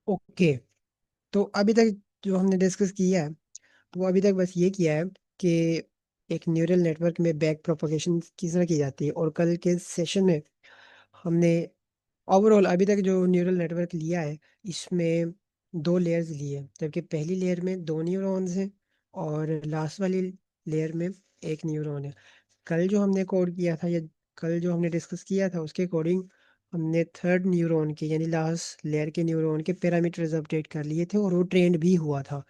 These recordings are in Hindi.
ओके। तो अभी तक जो हमने डिस्कस किया है, वो अभी तक बस ये किया है कि एक न्यूरल नेटवर्क में बैक प्रोपगेशन किस तरह की जाती है। और कल के सेशन में हमने ओवरऑल अभी तक जो न्यूरल नेटवर्क लिया है, इसमें दो लेयर्स लिए हैं, जबकि पहली लेयर में दो न्यूरॉन्स हैं और लास्ट वाली लेयर में एक न्यूरॉन है। कल जो हमने कोड किया था, या कल जो हमने डिस्कस किया था, उसके अकॉर्डिंग हमने थर्ड न्यूरॉन के यानी लास्ट लेयर के न्यूरॉन के पैरामीटर्स अपडेट कर लिए थे और वो ट्रेंड भी हुआ था।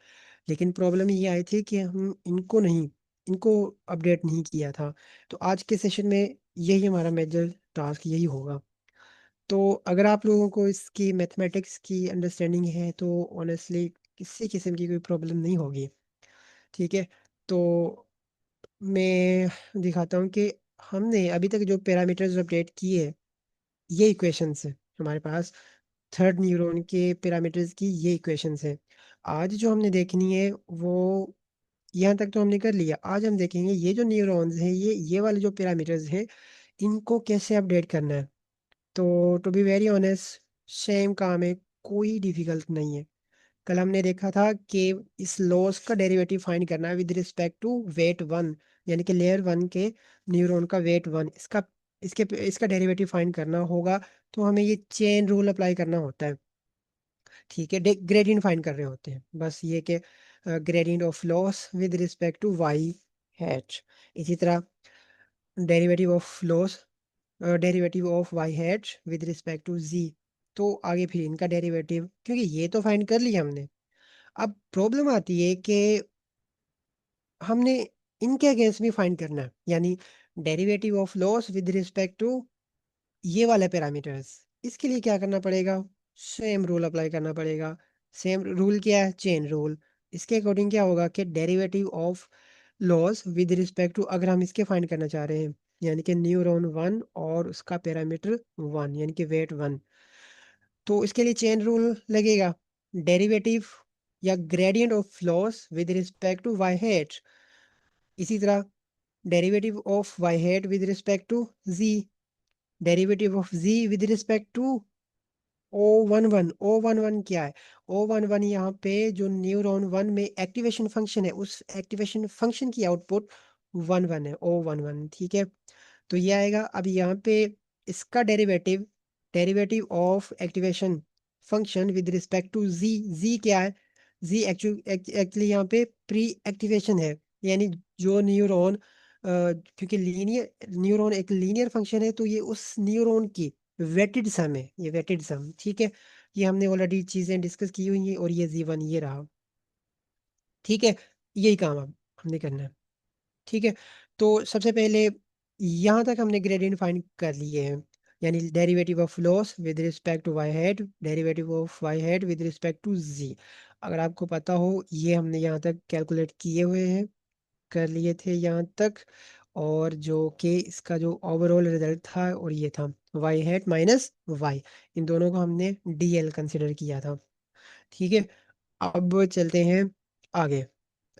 लेकिन प्रॉब्लम ये आई थी कि हम इनको अपडेट नहीं किया था। तो आज के सेशन में यही हमारा मेजर टास्क यही होगा। तो अगर आप लोगों को इसकी मैथमेटिक्स की अंडरस्टैंडिंग है तो ऑनेस्टली किसी किस्म की कोई प्रॉब्लम नहीं होगी। ठीक है। तो मैं दिखाता हूँ कि हमने अभी तक जो पैरामीटर्स अपडेट किए, ये इक्वेशंस है हमारे पास। थर्ड न्यूरॉन के पैरामीटर्स की ये इक्वेशंस है। आज जो हमने देखनी है वो यहाँ तक तो हमने कर लिया। आज हम देखेंगे ये जो न्यूरॉन्स हैं, ये वाले जो पैरामीटर्स हैं, इनको कैसे अपडेट करना है। तो to be very honest, same काम है, कोई डिफिकल्ट नहीं है। कल हमने देखा था कि इस लॉस का डेरिवेटिव फाइंड करना है with respect to weight one, यानी कि लेयर वन के न्यूरॉन का वेट वन, इसका डेरिवेटिव फाइंड करना होगा। तो हमें ये चेन रूल अप्लाई करना होता है। ठीक है, ग्रेडियंट फाइंड कर रहे होते हैं, बस ये कि gradient of loss with respect to Y hat. इसी तरह derivative of loss, derivative of Y hat with respect to Z. तो आगे फिर इनका डेरिवेटिव, क्योंकि ये तो फाइंड कर लिया हमने। अब प्रॉब्लम आती है कि हमने इनके अगेंस्ट भी फाइंड करना है, यानी derivative of loss with respect to ये वाले पैरामीटर्स। इसके लिए क्या करना पड़ेगा? सेम रूल अप्लाई करना पड़ेगा। सेम रूल क्या है? Chain rule. इसके अकॉर्डिंग क्या होगा कि derivative of loss with respect to, अगर हम इसके फाइंड करना चाह रहे हैं, यानी कि न्यूरॉन वन और उसका पैरामीटर वन यानी कि वेट वन, तो इसके लिए चेन रूल लगेगा। डेरिवेटिव या gradient of loss with respect to Y hat. इसी तरह derivative of Y hat with respect to G, derivative of G with respect to O11। O11 क्या है? O11 यहाँ पे जो न्यूरॉन वन में एक्टिवेशन फंक्शन है, उस एक्टिवेशन फंक्शन की आउटपुट वन वन है, O11। ठीक है। तो ये आएगा। अब यहाँ पे इसका derivative, derivative of activation function with respect to Z. Z क्या है? जी एक्चुअली यहाँ पे प्री एक्टिवेशन है, यानी जो न्यूरॉन, क्योंकि लीनियर न्यूरॉन एक लीनियर फंक्शन है, तो ये उस न्यूरॉन की वेटेड सम है, ये वेटेड सम। ठीक है। ये हमने ऑलरेडी चीजें डिस्कस की हुई हैं, और ये जी1 ये रहा। ठीक है। यही काम अब हमने करना है। ठीक है। तो सबसे पहले यहाँ तक हमने ग्रेडियंट फाइंड कर लिए हैं, यानी derivative of loss with respect to Y head, derivative of Y head with respect to Z. अगर आपको पता हो, ये हमने यहाँ तक कैलकुलेट किए हुए हैं, कर लिए थे यहाँ तक। और जो कि इसका जो ओवरऑल रिजल्ट था, और ये था वाई हेड माइनस वाई, इन दोनों को हमने डीएल कंसिडर किया था। ठीक है। अब चलते हैं आगे।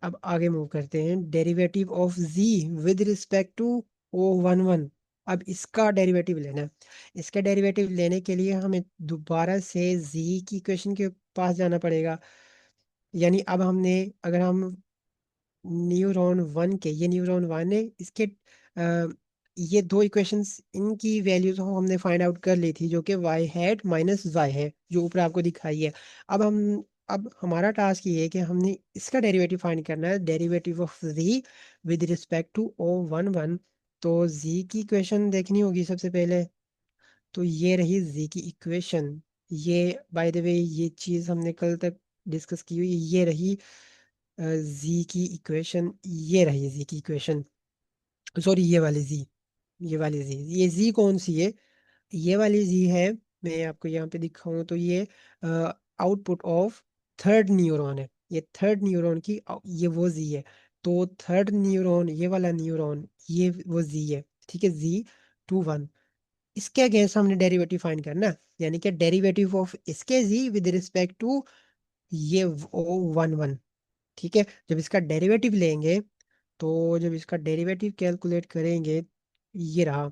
अब आगे मूव करते हैं। Derivative of G with respect to O11। अब इसका डेरिवेटिव लेना है। इसका डेरिवेटिव लेने के लिए हमें दोबारा से जी की इक्वेशन के पास जाना पड़ेगा। यानी अब हमने, अगर हम न्यूरॉन वन के, ये न्यूरॉन वन है, इसके ये दो इक्वेशंस, इनकी वैल्यूज हमने फाइंड आउट कर ली थी, जो कि वाई हैट माइनस वाई है, जो ऊपर आपको दिखाई है। अब हम अब हमारा टास्क ये है कि हमने इसका डेरिवेटिव फाइंड करना है, derivative of G with respect to O11। तो जी की इक्वेशन देखनी होगी सबसे पहले। तो ये रही जी की इक्वेशन। ये बाय द वे ये चीज़ हमने कल तक डिस्कस की हुई, ये रही जी की इक्वेशन। ये रही जी की इक्वेशन, सॉरी ये वाली जी, ये वाली जी, ये जी कौन सी है? ये वाली जी है, मैं आपको यहाँ पे दिखाऊं तो ये आउटपुट ऑफ थर्ड न्यूरॉन है। ये थर्ड न्यूरॉन की ये वो जी है। तो थर्ड न्यूरॉन, ये वाला न्यूरॉन, ये वो जी है। ठीक है, जी 21। इसके अगेंस्ट हमने डेरिवेटिव फाइंड करना है, यानी कि डेरिवेटिव ऑफ इसके जी विद रिस्पेक्ट टू ये O11। ठीक है। जब इसका डेरिवेटिव लेंगे, तो जब इसका डेरिवेटिव कैलकुलेट करेंगे, ये रहा,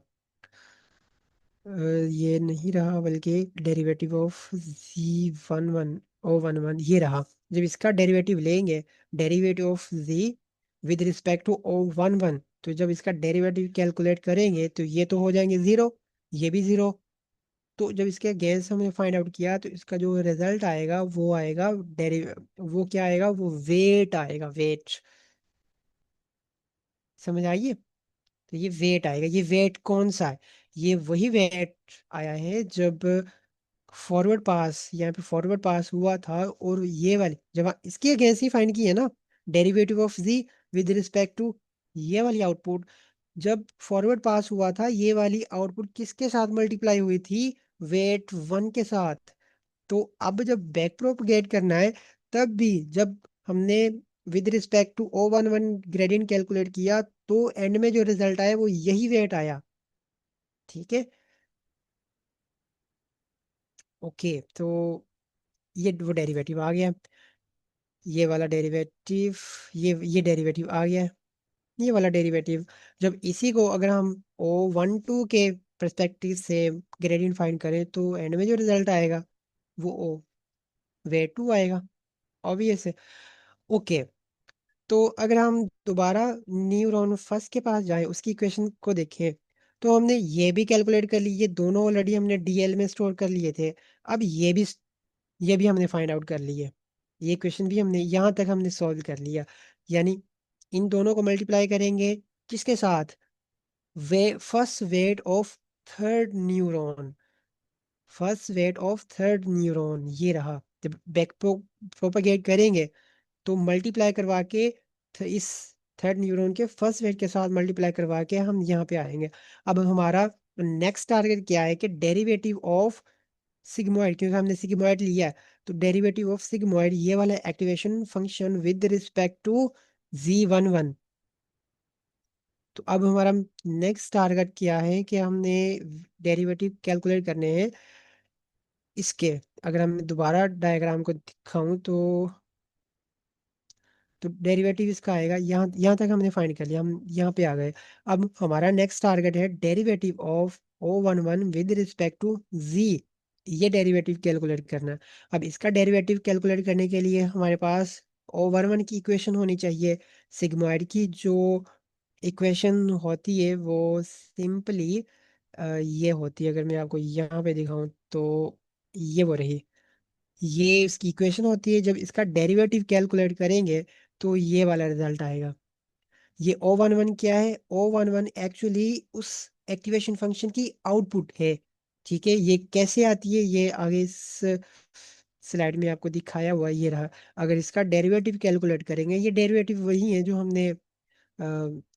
ये नहीं रहा, बल्कि derivative of G one one. O11 ये रहा। जब इसका डेरिवेटिव लेंगे, derivative of z with respect to O11, तो जब इसका डेरिवेटिव कैलकुलेट करेंगे तो ये तो हो जाएंगे जीरो, ये भी जीरो। तो जब इसके अगेंस्ट हमने फाइंड आउट किया तो इसका जो रिजल्ट आएगा वो आएगा वो क्या आएगा, वो वेट आएगा, वेट। समझ आइए। तो ये वेट आएगा। ये वेट कौन सा है? ये वही वेट आया है जब फॉरवर्ड पास, यहाँ पे फॉरवर्ड पास हुआ था, और ये वाली जब इसके अगेंस्ट ही फाइंड की है ना, derivative of G with respect to ये वाली आउटपुट, जब फॉरवर्ड पास हुआ था ये वाली आउटपुट किसके साथ मल्टीप्लाई हुई थी? वेट वन के साथ। तो अब जब बैक प्रोपगेट करना है, तब भी जब हमने with respect to O11 gradient calculate किया, तो एंड में जो रिजल्ट आया वो यही वेट आया। ठीक है। ओके, तो ये वो डेरिवेटिव आ गया। ये वाला डेरिवेटिव, ये डेरिवेटिव आ गया। ये वाला डेरिवेटिव, जब इसी को अगर हम O12 के परस्पेक्टिव से ग्रेडियंट फाइंड करें, तो एंड में जो रिजल्ट आएगा वो ओ वे टू आएगा। ऑब्वियस है। ओके, तो अगर हम दोबारा न्यूरॉन फर्स्ट के पास जाएं, उसकी इक्वेशन को देखें, तो हमने ये भी कैलकुलेट कर ली, ये दोनों ऑलरेडी हमने डीएल में स्टोर कर लिए थे। अब ये भी हमने फाइंड आउट कर लिए। ये क्वेश्चन भी हमने यहाँ तक हमने सॉल्व कर लिया। यानी इन दोनों को मल्टीप्लाई करेंगे किसके साथ? वे first weight of third neuron, first weight of third neuron ये रहा। जब बैक प्रोपगेट करेंगे तो मल्टीप्लाई करवा के इस थर्ड न्यूरॉन के फर्स्ट वेट के साथ मल्टीप्लाई करवा के हम यहाँ पे आएंगे। अब हमारा नेक्स्ट टारगेट क्या है कि डेरिवेटिव ऑफ सिग्मॉइड, क्योंकि हमने सिग्मॉइड लिया है, तो डेरिवेटिव ऑफ सिग्मॉइड ये वाला activation function with respect to Z11। तो अब हमारा नेक्स्ट टारगेट क्या है कि हमने डेरिवेटिव कैलकुलेट करने हैं इसके। अगर हम दोबारा डायग्राम को दिखाऊं, तो डेरिवेटिव इसका आएगा, यहाँ यहाँ तक हमने फाइंड कर लिया, हम यहाँ पे आ गए। अब हमारा नेक्स्ट टारगेट है derivative of O11 with respect to Z, ये डेरिवेटिव कैलकुलेट करना है। अब इसका डेरिवेटिव कैलकुलेट करने के लिए हमारे पास O11 की इक्वेशन होनी चाहिए। सिग्मॉइड की जो इक्वेशन होती है वो सिंपली ये होती है, अगर मैं आपको यहाँ पे दिखाऊं तो ये वो रही, ये इसकी इक्वेशन होती है। जब इसका डेरिवेटिव कैलकुलेट करेंगे तो ये वाला रिजल्ट आएगा। ये O11 क्या है? O11 एक्चुअली उस एक्टिवेशन फंक्शन की आउटपुट है। ठीक है, ये कैसे आती है ये आगे इस स्लाइड में आपको दिखाया हुआ है, ये रहा। अगर इसका डेरिवेटिव कैलकुलेट करेंगे, ये डेरिवेटिव वही है जो हमने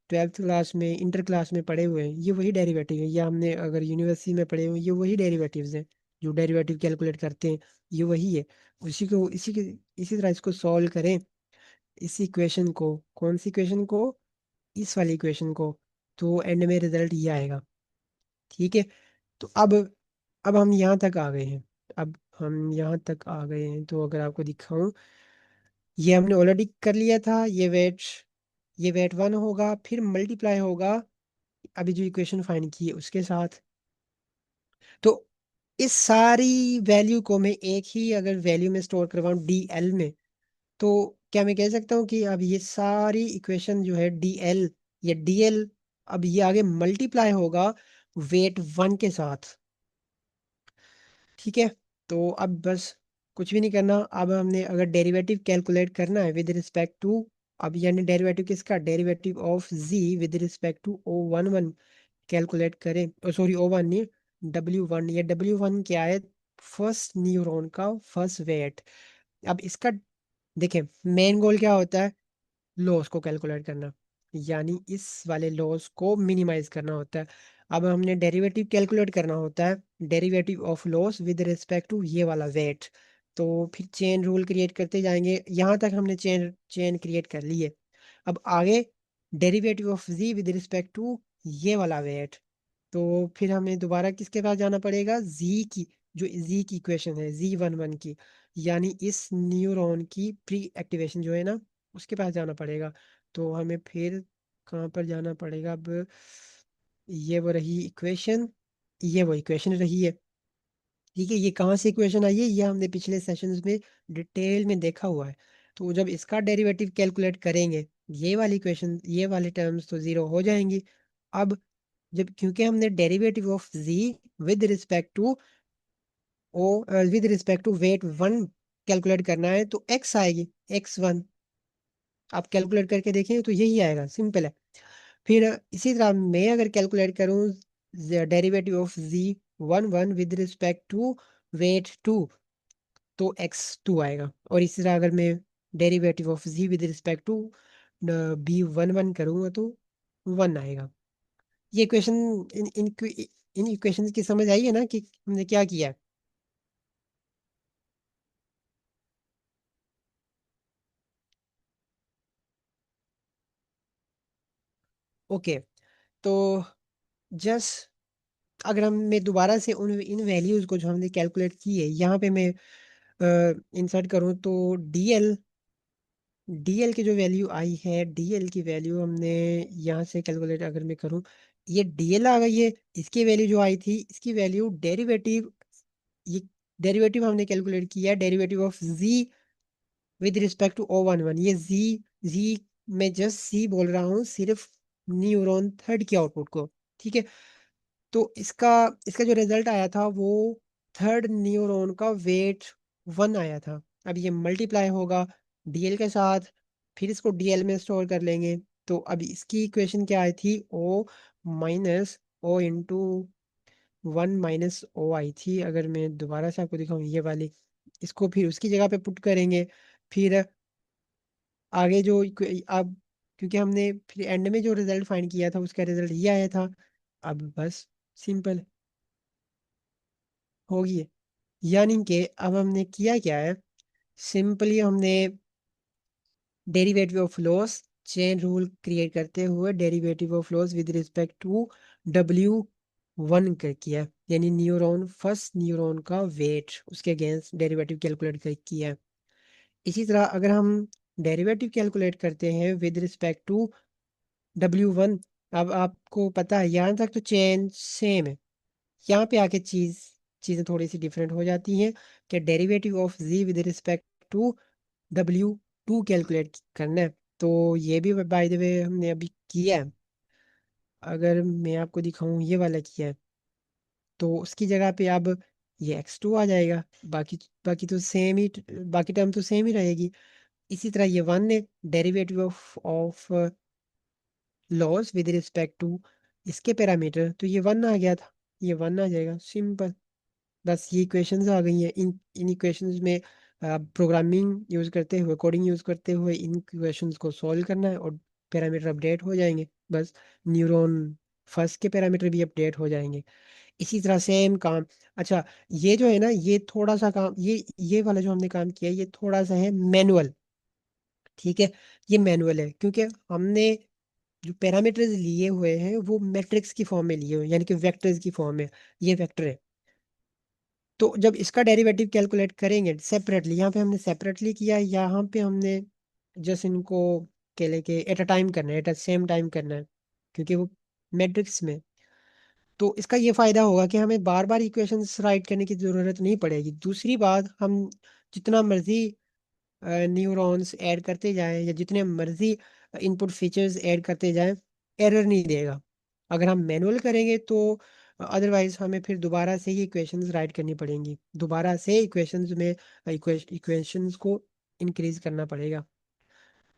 12th क्लास में, इंटर क्लास में पढ़े हुए हैं, ये वही डेरिवेटिव है। या हमने अगर यूनिवर्सिटी में पढ़े हुए हैं, ये वही डेरिवेटिव्स हैं जो डेरिवेटिव कैलकुलेट करते हैं, ये वही है। इसी तरह इसको सॉल्व करें, इस इक्वेशन को, कौन सी इक्वेशन को? इस वाली इक्वेशन को। तो एंड में रिजल्ट ये आएगा। ठीक है। तो अब हम यहाँ तक आ गए हैं। अब हम यहाँ तक आ गए हैं, तो अगर आपको दिखाऊं, ये हमने ऑलरेडी कर लिया था। ये वेट वन होगा, फिर मल्टीप्लाई होगा अभी जो इक्वेशन फाइंड की है उसके साथ। तो इस सारी वैल्यू को मैं एक ही अगर वैल्यू में स्टोर करवाऊँ डीएल में, तो क्या मैं कह सकता हूँ कि अब ये सारी इक्वेशन जो है डीएल, ये डीएल अब ये आगे मल्टीप्लाई होगा वेट वन के साथ। ठीक है। तो अब बस कुछ भी नहीं करना। अब हमने अगर डेरिवेटिव कैलकुलेट करना है विद रिस्पेक्ट टू, अब यानी डेरिवेटिव किसका? Derivative of G with respect to O11 calculate करें, सॉरी O1 नहीं, W1। ये W1 क्या है? फर्स्ट न्यूरॉन का फर्स्ट वेट। अब इसका देखें, मेन गोल क्या होता है? लॉस को कैलकुलेट करना, यानी इस वाले लॉस को मिनिमाइज करना होता है। अब हमने डेरिवेटिव कैलकुलेट करना होता है, derivative of loss with respect to ये वाला वेट। तो फिर चेन रूल क्रिएट करते जाएंगे, यहाँ तक हमने चेन चेन क्रिएट कर ली है। अब आगे derivative of G with respect to ये वाला वेट, तो फिर हमें दोबारा किसके पास जाना पड़ेगा? जी की, जो जी की इक्वेशन है Z11 की, यानी इस न्यूरॉन की प्री एक्टिवेशन जो है ना, उसके पास जाना पड़ेगा। तो हमें फिर कहाँ पर जाना पड़ेगा अब? ये वो रही इक्वेशन, ये वो इक्वेशन रही है। ठीक है, ये कहाँ से इक्वेशन आई है, ये हमने पिछले सेशंस में डिटेल में देखा हुआ है। तो जब इसका डेरिवेटिव कैलकुलेट करेंगे, ये वाली इक्वेशन, ये वाली टर्म्स तो जीरो हो जाएंगी। अब जब, क्योंकि हमने derivative of G with respect to O with respect to weight one calculate करना है, तो एक्स आएगी, x1। आप कैलकुलेट करके देखें तो यही आएगा, सिंपल है। फिर इसी तरह मैं अगर कैलकुलेट करूं derivative of G one one with respect to weight two, तो x2 आएगा। और इसी तरह अगर मैं derivative of G with respect to B one one करूंगा तो वन आएगा। ये इक्वेशन, इन इन इन इक्वेशंस की समझ आई है ना कि हमने क्या किया है। ओके, तो जस्ट अगर हम, मैं दोबारा से उन इन वैल्यूज को जो हमने कैलकुलेट की है यहाँ पे मैं इंसर्ट करूँ, तो डीएल डीएल की जो वैल्यू आई है, डीएल की वैल्यू हमने यहाँ से कैलकुलेट अगर मैं करूँ, ये डीएल आ गई है। इसकी वैल्यू जो आई थी, इसकी वैल्यू डेरिवेटिव, ये डेरिवेटिव हमने कैलकुलेट किया, derivative of G with respect to O one one, ये जी जी मैं जस्ट सी बोल रहा हूँ सिर्फ न्यूरॉन थर्ड की आउटपुट को। ठीक है, तो इसका इसका जो रिजल्ट आया था वो थर्ड न्यूरॉन का वेट वन आया था। अब ये मल्टीप्लाई होगा डीएल के साथ, फिर इसको डीएल में स्टोर कर लेंगे। तो अब इसकी इक्वेशन क्या आई थी, O minus O into one minus O आई थी। अगर मैं दोबारा से आपको दिखाऊं, ये वाली, इसको फिर उसकी जगह पे पुट करेंगे। फिर आगे जो अब, क्योंकि हमने फिर एंड में जो रिजल्ट फाइंड किया था उसका रिजल्ट ये आया था। अब बस सिंपल होगी, यानी कि अब हमने किया क्या है, सिंपली हमने derivative of loss chain rule create करते हुए derivative of loss with respect to W one कर किया, यानी न्यूरॉन, फर्स्ट न्यूरॉन का वेट, उसके अगेंस्ट डेरिवेटिव कैलकुलेट कर किया। इसी तरह अगर हम डेरिवेटिव कैलकुलेट करते हैं विद रिस्पेक्ट टू W1, अब आपको पता है यहाँ तक तो चेन सेम है, यहाँ पे आके चीज़ें थोड़ी सी डिफरेंट हो जाती हैं कि derivative of G with respect to W2 calculate करना है। तो ये भी बाय द वे हमने अभी किया है। अगर मैं आपको दिखाऊं, ये वाला किया है, तो उसकी जगह पे अब ये x2 आ जाएगा। बाकी बाकी तो सेम ही, बाकी टर्म तो सेम ही रहेगी। इसी तरह ये वन है, derivative of loss with respect to इसके पैरामीटर, तो ये वन आ गया था, ये वन आ जाएगा, सिंपल। बस ये इक्वेशंस आ गई हैं। इन इन इक्वेशंस में प्रोग्रामिंग यूज करते हुए, कोडिंग यूज करते हुए इन इक्वेशंस को सॉल्व करना है और पैरामीटर अपडेट हो जाएंगे। बस न्यूरॉन फर्स्ट के पैरामीटर भी अपडेट हो जाएंगे। इसी तरह सेम काम। अच्छा, ये जो है ना, ये थोड़ा सा काम, ये वाला जो हमने काम किया है, ये थोड़ा सा है मैनुअल। ठीक है, ये मैनुअल है क्योंकि हमने जो पैरामीटर्स लिए हुए हैं वो मैट्रिक्स की फॉर्म में लिए हुए हैं, यानी कि वेक्टर्स की फॉर्म में। ये वेक्टर है, तो जब इसका डेरिवेटिव कैलकुलेट करेंगे सेपरेटली, यहाँ पे हमने सेपरेटली किया, यहाँ पे हमने जस्ट इनको के लेके एट अ टाइम करना है, एट अ सेम टाइम करना है, क्योंकि वो मैट्रिक्स में। तो इसका ये फायदा होगा कि हमें बार बार इक्वेशंस राइट करने की जरूरत नहीं पड़ेगी। दूसरी बात, हम जितना मर्जी न्यूरॉन्स ऐड करते जाएं या जितने मर्जी इनपुट फीचर्स ऐड करते जाएं, एरर नहीं देगा। अगर हम मैनुअल करेंगे तो अदरवाइज हमें फिर दोबारा से ही इक्वेशंस राइट करनी पड़ेंगी, दोबारा से इक्वेशंस में इक्वेशंस को इंक्रीज करना पड़ेगा।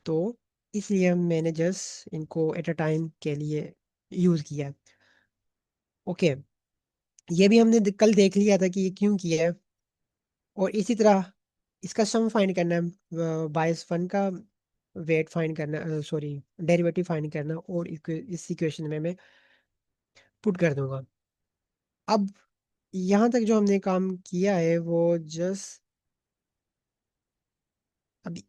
तो इसलिए मैंने जस्ट इनको एट अ टाइम के लिए यूज़ किया है। ओके, ये भी हमने कल देख लिया था कि ये क्यों किया है। और इसी तरह इसका सम फाइंड करना है, बायस फन का वेट फाइंड करना, सॉरी डेरिवेटिव फाइंड करना, और इस इक्वेशन में मैं पुट कर दूंगा। अब यहाँ तक जो हमने काम किया है वो जस्ट अभी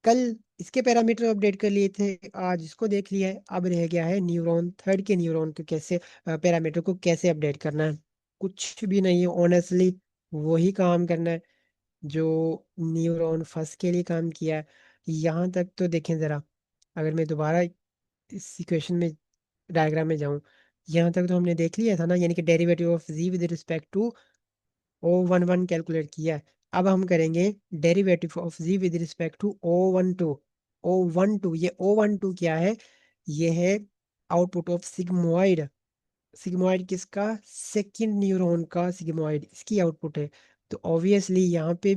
कल इसके पैरामीटर अपडेट कर लिए थे, आज इसको देख लिया है। अब रह गया है न्यूरॉन थर्ड के न्यूरॉन को कैसे, पैरामीटर को कैसे अपडेट करना है। कुछ भी नहीं है ऑनेस्टली, वही काम करना है जो न्यूरॉन फर्स्ट के लिए काम किया है। यहाँ तक तो देखें ज़रा, अगर मैं दोबारा इस इक्वेशन में, डायग्राम में जाऊँ, यहाँ तक तो हमने देख लिया था ना, यानी कि derivative of G with respect to O11 calculate किया है। अब हम करेंगे derivative of G with respect to O12। O12, ये O12 क्या है? ये है आउटपुट ऑफ सिग्मोइड। सिग्मोइड किसका? सेकंड न्यूरॉन का सिग्मोइड, इसकी आउटपुट है। तो ऑब्वियसली यहाँ पे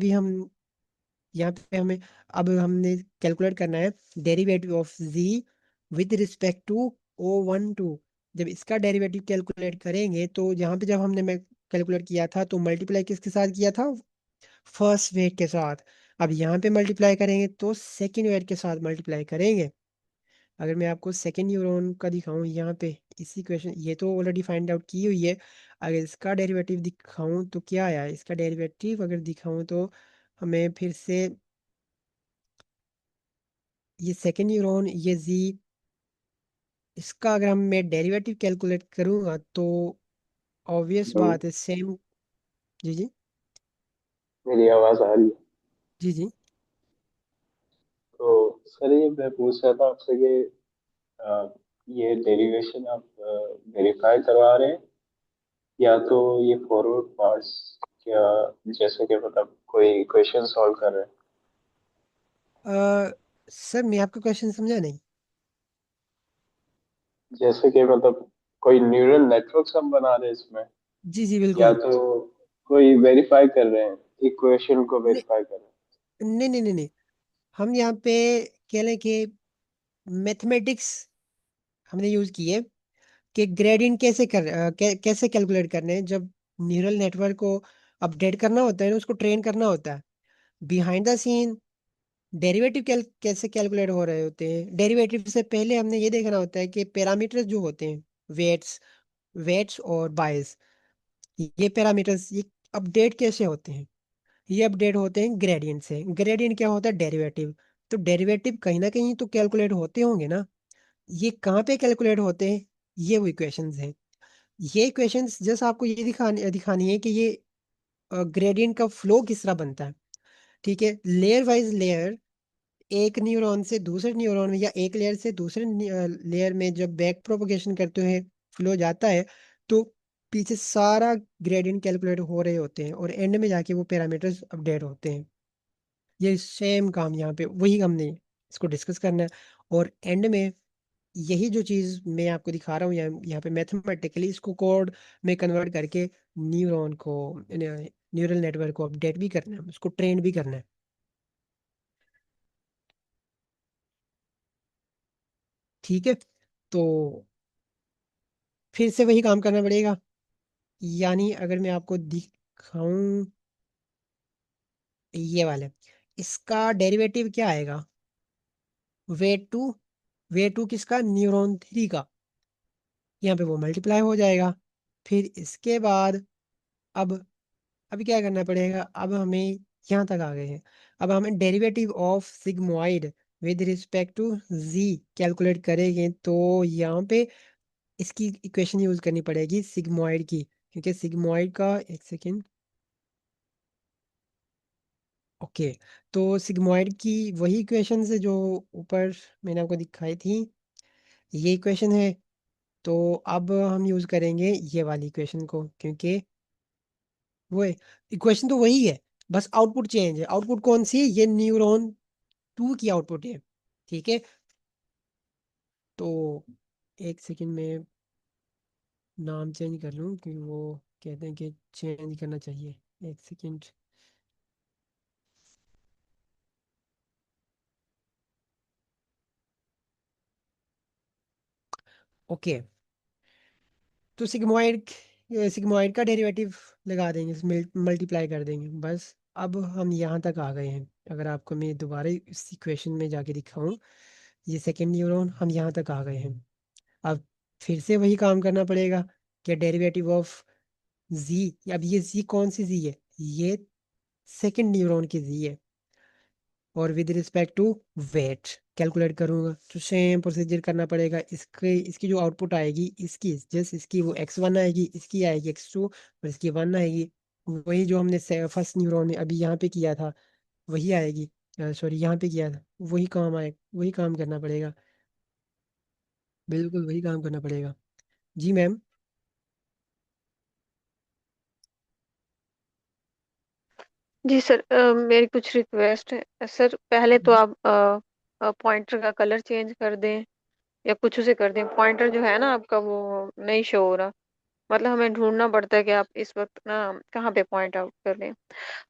हमें अब हमने कैलकुलेट करना है derivative of G with respect to O12। जब इसका डेरिवेटिव कैलकुलेट करेंगे तो यहाँ पे जब हमने मैं कैलकुलेट किया था तो मल्टीप्लाई किसके साथ किया था? फर्स्ट वेट के साथ। अब यहाँ पे मल्टीप्लाई करेंगे तो सेकंड वेट के साथ मल्टीप्लाई करेंगे। अगर मैं आपको सेकंड न्यूरॉन का दिखाऊं यहाँ पे, इसी क्वेश्चन, ये तो ऑलरेडी फाइंड आउट की हुई है। अगर इसका डेरिवेटिव दिखाऊं तो क्या आया? इसका डेरिवेटिव अगर दिखाऊं तो हमें फिर से ये सेकंड न्यूरॉन, ये जी, इसका अगर हम मैं डेरिवेटिव कैलकुलेट करूंगा तो ऑब्वियस तो बात है सेम। जी जी। मेरी आवाज आ रही है? जी जी। तो सर ये मैं पूछ रहा था आपसे कि अ, ये डेरिवेशन आप वेरीफाई करवा रहे हैं, या तो ये फॉरवर्ड पार्ट्स, क्या जैसे कि मतलब कोई इक्वेशन सॉल्व कर रहे हैं? अ, सर मैं आपका क्वेश्चन समझा नहीं। जैसे कि मतलब कोई न्यूरल नेटवर्क्स हम बना रहे हैं इसमें, जी जी या बिल्कुल। तो कोई वेरीफाई कर रहे हैं, इक्वेशन को नहीं वेरीफाई कर रहे हैं? नहीं नहीं नहीं नहीं। हम यहाँ पे कह लें कि मैथमेटिक्स हमने यूज की है कि ग्रेडियंट कैसे कैलकुलेट करने हैं जब न्यूरल नेटवर्क को अपडेट करना होता है ना, उसको ट्रेन करना होता है। बिहाइंड द सीन डेरिवेटिव कैसे कैलकुलेट हो रहे होते हैं। डेरिवेटिव से पहले हमने ये देखना होता है कि पैरामीटर्स जो होते हैं, वेट्स वेट्स और बायस, ये पैरामीटर्स ये अपडेट कैसे होते हैं? ये अपडेट होते हैं ग्रेडियंट से। ग्रेडियंट क्या होता है? डेरिवेटिव। तो डेरिवेटिव कहीं ना कहीं तो कैलकुलेट होते होंगे ना। ये कहाँ पे कैलकुलेट होते हैं? ये वो इक्वेशंस हैं। ये इक्वेशंस जस्ट आपको ये दिखानी है कि ये ग्रेडियंट का फ्लो किस तरह बनता है। ठीक है, लेयर वाइज लेयर, एक न्यूरॉन से दूसरे न्यूरॉन में या एक लेयर से दूसरे लेयर में जब बैक प्रोपगेशन करते हुए फ्लो जाता है तो पीछे सारा ग्रेडियंट कैलकुलेट हो रहे होते हैं और एंड में जाके वो पैरामीटर्स अपडेट होते हैं। ये सेम काम यहाँ पे वही हमने इसको डिस्कस करना है। और एंड में यही जो चीज़ मैं आपको दिखा रहा हूँ यहाँ पे मैथमेटिकली इसको कोड में कन्वर्ट करके न्यूरॉन को, न्यूरल नेटवर्क को अपडेट भी करना है, उसको ट्रेन भी करना है। ठीक है, तो फिर से वही काम करना पड़ेगा। यानी अगर मैं आपको दिखाऊं ये वाले, इसका डेरिवेटिव क्या आएगा? वे टू, वे टू किसका? न्यूरॉन थ्री का। यहाँ पे वो मल्टीप्लाई हो जाएगा। फिर इसके बाद अब अभी क्या करना पड़ेगा? अब हमें यहाँ तक आ गए हैं। अब हमें derivative of sigmoid with respect to G calculate करेंगे तो यहाँ पे इसकी इक्वेशन यूज करनी पड़ेगी सिग्मोइड की, क्योंकि सिग्मोइड का, एक सेकेंड, ओके, तो सिग्मोइड की वही इक्वेशन है जो ऊपर मैंने आपको दिखाई थी, ये इक्वेशन है। तो अब हम यूज करेंगे ये वाली इक्वेशन को, क्योंकि वो इक्वेशन तो वही है, बस आउटपुट चेंज है। आउटपुट कौन सी है? ये न्यूरॉन टू की आउटपुट है। ठीक है, तो एक सेकेंड में नाम चेंज कर लूँ कि वो कहते हैं कि चेंज करना चाहिए। एक सेकेंड। ओके, तो सिग्मोइड का डेरिवेटिव लगा देंगे, मल्टीप्लाई कर देंगे बस। अब हम यहाँ तक आ गए हैं। अगर आपको मैं दोबारा इस इक्वेशन में जाके दिखाऊं, ये सेकेंड न्यूरॉन, हम यहाँ तक आ गए हैं। अब फिर से वही काम करना पड़ेगा कि डेरिवेटिव ऑफ जी, अब ये जी कौन सी जी है? ये सेकेंड न्यूरॉन की जी है। और with respect to weight calculate करूंगा तो सेम प्रोसीजर करना पड़ेगा। इसके इसकी जो आउटपुट आएगी, इसकी जस्ट इसकी वो x1 आएगी, इसकी आएगी x2 और इसकी 1 आएगी। वही जो हमने फर्स्ट न्यूरॉन में अभी यहाँ पे किया था वही आएगी। सॉरी, यहाँ पे किया था वही काम आए, वही काम करना पड़ेगा। बिल्कुल वही काम करना पड़ेगा। जी मैम। जी सर, मेरी कुछ रिक्वेस्ट है सर। पहले तो आप पॉइंटर का कलर चेंज कर दें या कुछ उसे कर दें। पॉइंटर जो है ना आपका वो नहीं शो हो रहा। मतलब हमें ढूंढना पड़ता है कि आप इस वक्त ना कहाँ पे पॉइंट आउट कर रहे हैं।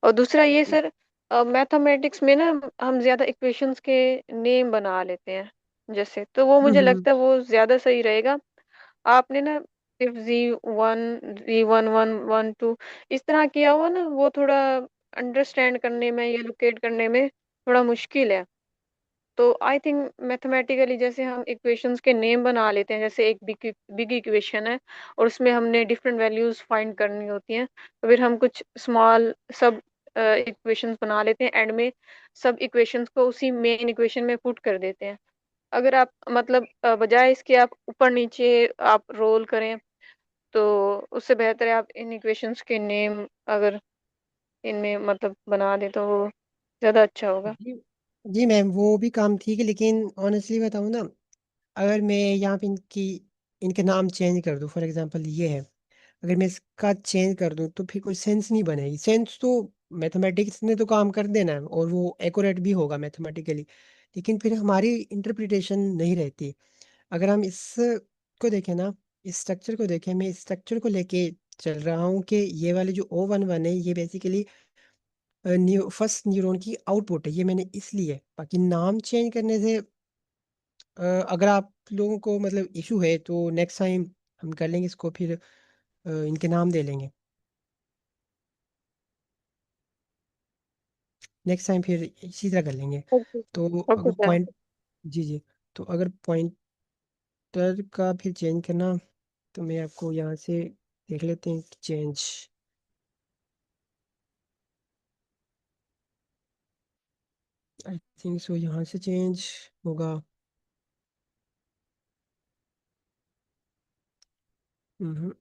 और दूसरा ये सर, मैथमेटिक्स में ना हम ज्यादा इक्वेशंस के नेम बना लेते हैं जैसे, तो वो हम्म मुझे हम्म, लगता है वो ज्यादा सही रहेगा। आपने ना सिर्फ जी 1, जी 1 1 1 2 इस तरह किया हुआ ना, वो थोड़ा अंडरस्टैंड करने में या लोकेट करने में थोड़ा मुश्किल है। तो आई थिंक मैथमेटिकली जैसे हम इक्वेशंस के नेम बना लेते हैं, जैसे एक बिग बिग इक्वेशन है और उसमें हमने डिफरेंट वैल्यूज फाइंड करनी होती हैं, तो फिर हम कुछ स्मॉल सब इक्वेशंस बना लेते हैं एंड में। सब इक्वेशंस को उसी मेन इक्वेशन में पुट कर देते हैं। अगर आप मतलब बजाय इसके आप ऊपर नीचे आप रोल करें, तो उससे बेहतर है आप इन इक्वेशंस के नेम अगर इनमें मतलब बना दें तो वो ज़्यादा अच्छा होगा। जी जी मैम, वो भी काम ठीक है, लेकिन ऑनेस्टली बताऊँ ना, अगर मैं यहाँ पे इनके नाम चेंज कर दूँ, फॉर एग्जांपल ये है, अगर मैं इसका चेंज कर दूँ तो फिर कोई सेंस नहीं बनेगी। सेंस तो मैथमेटिक्स ने तो काम कर देना है और वो एक्यूरेट भी होगा मैथमेटिकली, लेकिन फिर हमारी इंटरप्रिटेशन नहीं रहती। अगर हम इस को देखें ना, इस स्ट्रक्चर को देखें, मैं इस स्ट्रक्चर को लेके चल रहा हूँ कि ये वाले जो O11 है, ये बेसिकली फर्स्ट न्यूरॉन की आउटपुट है। ये मैंने इसलिए, बाकी नाम चेंज करने से अगर आप लोगों को मतलब इशू है तो नेक्स्ट टाइम हम कर लेंगे इसको, फिर इनके नाम दे लेंगे नेक्स्ट टाइम, फिर इसी तरह कर लेंगे। ओके तो ओके अगर सर। पॉइंट, जी जी, तो अगर पॉइंटर का फिर चेंज करना, तो मैं आपको यहाँ से देख लेते हैं चेंज। आई थिंक सो यहाँ से चेंज होगा। हम्म,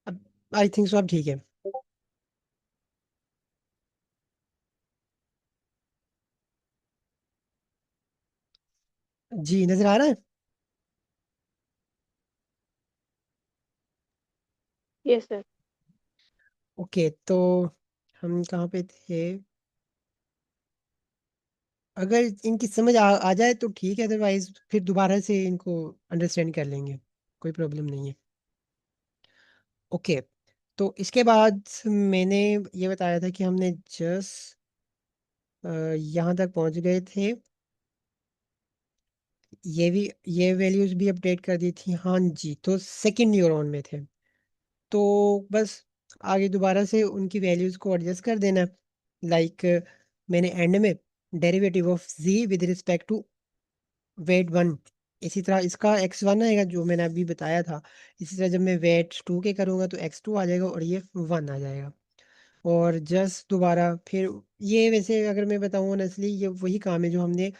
अब आई थिंक सो अब ठीक है। जी, नजर आ रहा है। Yes sir. ओके, तो हम कहाँ पे थे? अगर इनकी समझ आ जाए तो ठीक है, अदरवाइज फिर दोबारा से इनको अंडरस्टैंड कर लेंगे, कोई प्रॉब्लम नहीं है। ओके, तो इसके बाद मैंने ये बताया था कि हमने जस्ट यहाँ तक पहुँच गए थे। ये भी, ये वैल्यूज भी अपडेट कर दी थी, हाँ जी, तो सेकंड न्यूरॉन में थे। तो बस आगे दोबारा से उनकी वैल्यूज को एडजस्ट कर देना। लाइक मैंने एंड में derivative of G with respect to weight 1, इसी तरह इसका x1 आएगा जो मैंने अभी बताया था। इसी तरह जब मैं वेट 2 के करूँगा तो x2 आ जाएगा और ये 1 आ जाएगा। और जस्ट दोबारा फिर, ये वैसे अगर मैं बताऊँ ऑनेस्टली, ये वही काम है जो हमने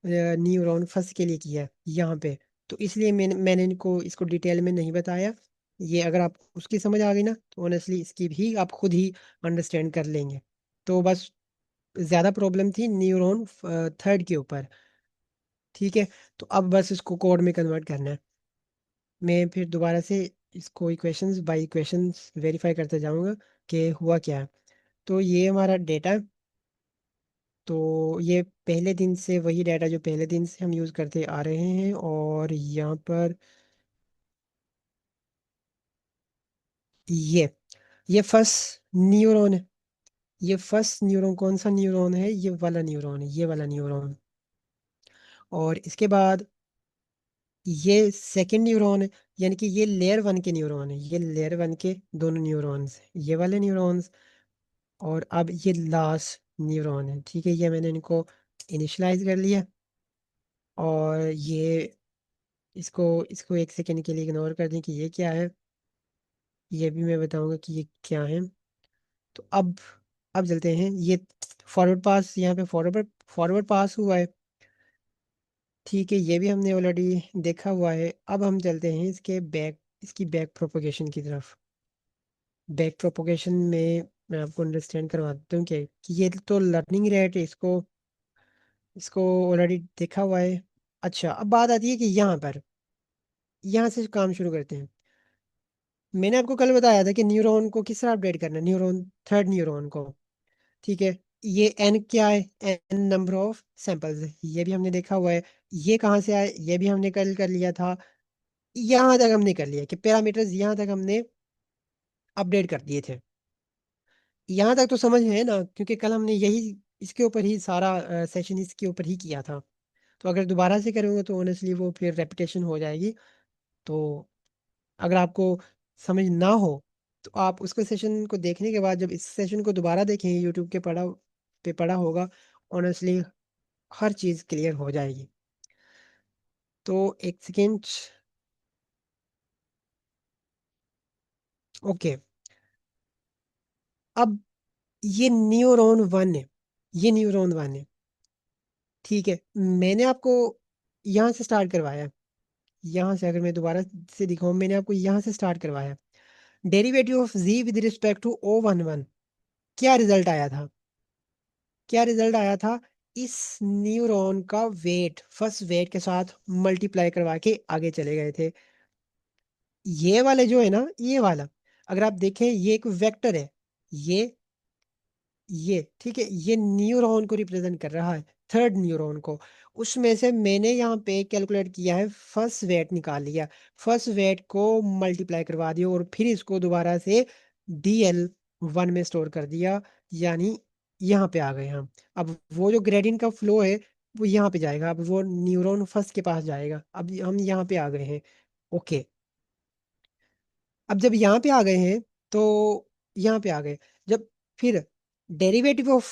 न्यूरॉन फर्स्ट के लिए किया है यहाँ पे। तो इसलिए मैंने इनको इसको डिटेल में नहीं बताया। ये अगर आप उसकी समझ आ गई ना तो ऑनेस्टली इसकी भी आप खुद ही अंडरस्टैंड कर लेंगे। तो बस ज़्यादा प्रॉब्लम थी न्यूरॉन थर्ड के ऊपर। ठीक है, तो अब बस इसको कोड में कन्वर्ट करना है। मैं फिर दोबारा से इसको इक्वेशंस बाय इक्वेशंस वेरीफाई करते जाऊंगा कि हुआ क्या है। तो ये हमारा डेटा है। तो ये पहले दिन से वही डाटा जो पहले दिन से हम यूज़ करते आ रहे हैं, और यहाँ पर ये ये फर्स्ट न्यूरॉन है। ये फर्स्ट न्यूरॉन कौन सा न्यूरॉन है? ये वाला न्यूरॉन है, ये वाला न्यूरॉन। और इसके बाद ये सेकंड न्यूरॉन है, यानी कि ये लेयर वन के न्यूरॉन है, ये लेयर वन के दोनों न्यूरॉन्स हैं, ये वाले न्यूरॉन्स। और अब ये लास्ट न्यूरॉन है। ठीक है, ये मैंने इनको इनिशलाइज कर लिया। और ये इसको इसको एक सेकेंड के लिए इग्नोर कर दें कि ये क्या है। ये भी मैं बताऊंगा कि ये क्या है। तो अब चलते हैं। ये फॉरवर्ड पास, यहाँ पे फॉरवर्ड फॉरवर्ड पास हुआ है। ठीक है, ये भी हमने ऑलरेडी देखा हुआ है। अब हम चलते हैं इसकी बैक प्रोपोगेशन की तरफ। बैक प्रोपोगेशन में मैं आपको अंडरस्टैंड करवा देता हूँ कि ये तो लर्निंग रेट है, इसको इसको ऑलरेडी देखा हुआ है। अच्छा, अब बात आती है कि यहाँ से काम शुरू करते हैं। मैंने आपको कल बताया था कि न्यूरॉन को किस तरह अपडेट करना है, न्यूरॉन थर्ड न्यूरॉन को। ठीक है, ये एन क्या है? एन नंबर ऑफ सैंपल्स है, ये भी हमने देखा हुआ है। ये कहाँ से आए? ये भी हमने कल कर लिया था। यहाँ तक हमने कर लिया कि पैरामीटर्स यहाँ तक हमने अपडेट कर दिए थे। यहाँ तक तो समझ है ना, क्योंकि कल हमने यही इसके ऊपर ही सारा सेशन इसके ऊपर ही किया था। तो अगर दोबारा से करूँगा तो ऑनेस्टली वो फिर रेपिटेशन हो जाएगी। तो अगर आपको समझ ना हो तो आप उसके सेशन को देखने के बाद जब इस सेशन को दोबारा देखें यूट्यूब के पढ़ा होगा, ऑनेस्टली हर चीज़ क्लियर हो जाएगी। तो एक सेकेंड। ओके, अब ये न्यूरॉन वन है, ये न्यूरॉन वन है। ठीक है, मैंने आपको यहाँ से स्टार्ट करवाया। यहाँ से अगर मैं दोबारा से दिखाऊं, मैंने आपको यहाँ से स्टार्ट करवाया। Derivative of G with respect to O one one, क्या रिजल्ट आया था? क्या रिजल्ट आया था? इस न्यूरॉन का वेट फर्स्ट वेट के साथ मल्टीप्लाई करवा के आगे चले गए थे। ये वाले जो है ना, ये वाला अगर आप देखें ये एक वेक्टर है। ये ये ठीक है, ये न्यूरॉन को रिप्रेजेंट कर रहा है, थर्ड न्यूरॉन को। उसमें से मैंने यहाँ पे कैलकुलेट किया है, फर्स्ट वेट निकाल लिया, फर्स्ट वेट को मल्टीप्लाई करवा दिया और फिर इसको दोबारा से DL वन में स्टोर कर दिया। यानी यहाँ पे आ गए हम। अब वो जो ग्रेडियंट का फ्लो है वो यहाँ पे जाएगा, अब वो न्यूरॉन फर्स्ट के पास जाएगा। अब हम यहाँ पे आ गए हैं। ओके, अब जब यहाँ पे आ गए हैं तो यहाँ पे आ गए जब, फिर derivative of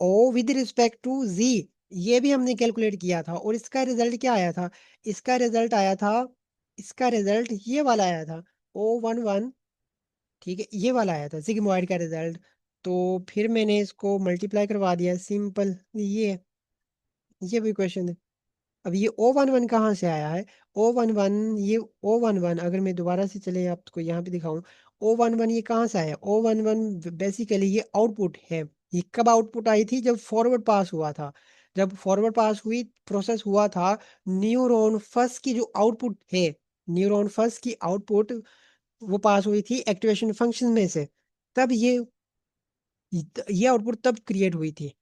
O with respect to Z, ये भी हमने कैलकुलेट किया था और इसका रिजल्ट क्या आया था? इसका रिजल्ट आया था, इसका रिजल्ट ये वाला आया था, ओ वन वन। ठीक है, ये वाला आया था सिग्मॉइड का रिजल्ट। तो फिर मैंने इसको मल्टीप्लाई करवा दिया, सिंपल। ये भी क्वेश्चन है। अब ये ओ वन वन कहाँ से आया है? ओ वन वन, ये ओ वन वन अगर मैं दोबारा से चले आपको यहाँ पे दिखाऊं, ओ वन वन ये कहाँ से आया? ओ वन वन बेसिकली ये आउटपुट है। ये कब आउटपुट आई थी? जब फॉरवर्ड पास हुआ था। जब फॉरवर्ड पास हुई, प्रोसेस हुआ था, न्यूरॉन फर्स्ट की जो आउटपुट है, न्यूरॉन फर्स्ट की आउटपुट वो पास हुई थी एक्टिवेशन फंक्शन में से। तब ये आउटपुट तब क्रिएट हुई थी।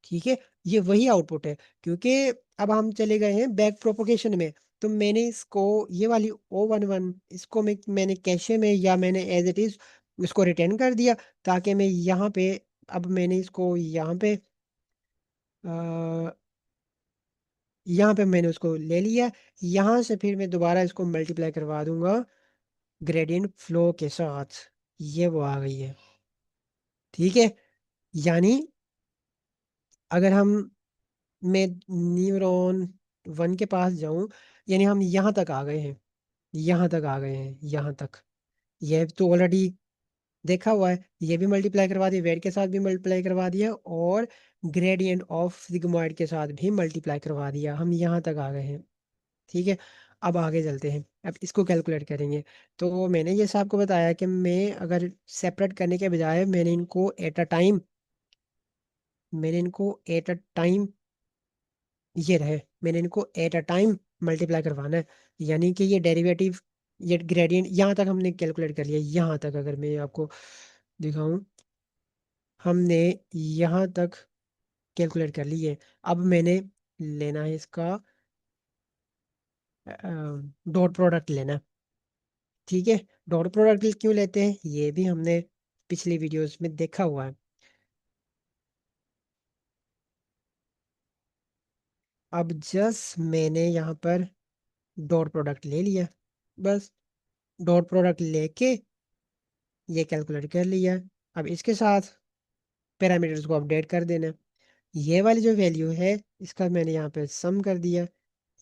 ठीक है, ये वही आउटपुट है। क्योंकि अब हम चले गए हैं बैक प्रोपोगेशन में। तो मैंने इसको, ये वाली ओ वन वन, इसको मैंने कैशे में या मैंने एज इट इज इसको रिटर्न कर दिया, ताकि मैं यहाँ पे, अब मैंने इसको यहाँ पे मैंने उसको ले लिया। यहाँ से फिर मैं दोबारा इसको मल्टीप्लाई करवा दूंगा ग्रेडियंट फ्लो के साथ। ये वो आ गई है। ठीक है, यानी अगर मैं न्यूरॉन वन के पास जाऊं, यानी हम यहाँ तक आ गए हैं, यहाँ तक आ गए हैं, यहाँ तक। ये तो ऑलरेडी देखा हुआ है। ये भी मल्टीप्लाई करवा दिया, वेट के साथ भी मल्टीप्लाई करवा दिया, और ग्रेडियंट ऑफ सिग्मॉइड के साथ भी मल्टीप्लाई करवा दिया। हम यहाँ तक आ गए हैं। ठीक है, अब आगे चलते हैं, अब इसको कैलकुलेट करेंगे। तो मैंने जैसे आपको बताया कि मैं अगर सेपरेट करने के बजाय मैंने इनको ये रहे, मैंने इनको एट अ टाइम मल्टीप्लाई करवाना है। यानी कि ये डेरिवेटिव, ये ग्रेडियंट यहाँ तक हमने कैलकुलेट कर लिया। यहाँ तक अगर मैं आपको दिखाऊं, हमने यहाँ तक कैलकुलेट कर ली है। अब मैंने लेना है इसका डॉट प्रोडक्ट लेना है। ठीक है, डॉट प्रोडक्ट क्यों लेते हैं ये भी हमने पिछली वीडियोस में देखा हुआ है। अब जस्ट मैंने यहाँ पर डॉट प्रोडक्ट ले लिया, बस डॉट प्रोडक्ट लेके ये कैलकुलेट कर लिया। अब इसके साथ पैरामीटर्स को अपडेट कर देना। ये वाली जो वैल्यू है इसका मैंने यहाँ पे सम कर दिया,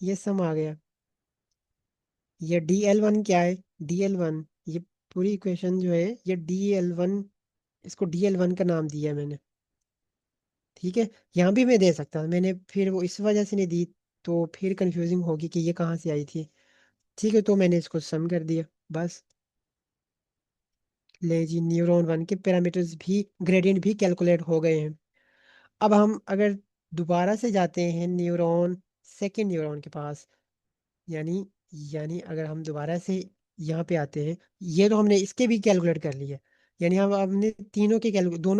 ये सम आ गया। ये DL1 क्या है, DL1, ये पूरी इक्वेशन जो है ये DL1, इसको DL1 का नाम दिया है मैंने। ठीक है, यहाँ भी मैं दे सकता मैंने, फिर वो इस वजह से नहीं दी तो फिर कंफ्यूजिंग होगी कि ये कहाँ से आई थी। ठीक है, तो मैंने इसको सम कर दिया बस। ले जी, न्यूरॉन 1 के पैरामीटर्स भी, ग्रेडियंट भी कैलकुलेट हो गए हैं। अब हम अगर दोबारा से जाते हैं सेकेंड न्यूरॉन के पास, यानी यानी अगर हम दोबारा से यहाँ पे आते हैं, ये तो हमने इसके भी कैलकुलेट कर लिए। यानी हम हमने दोनों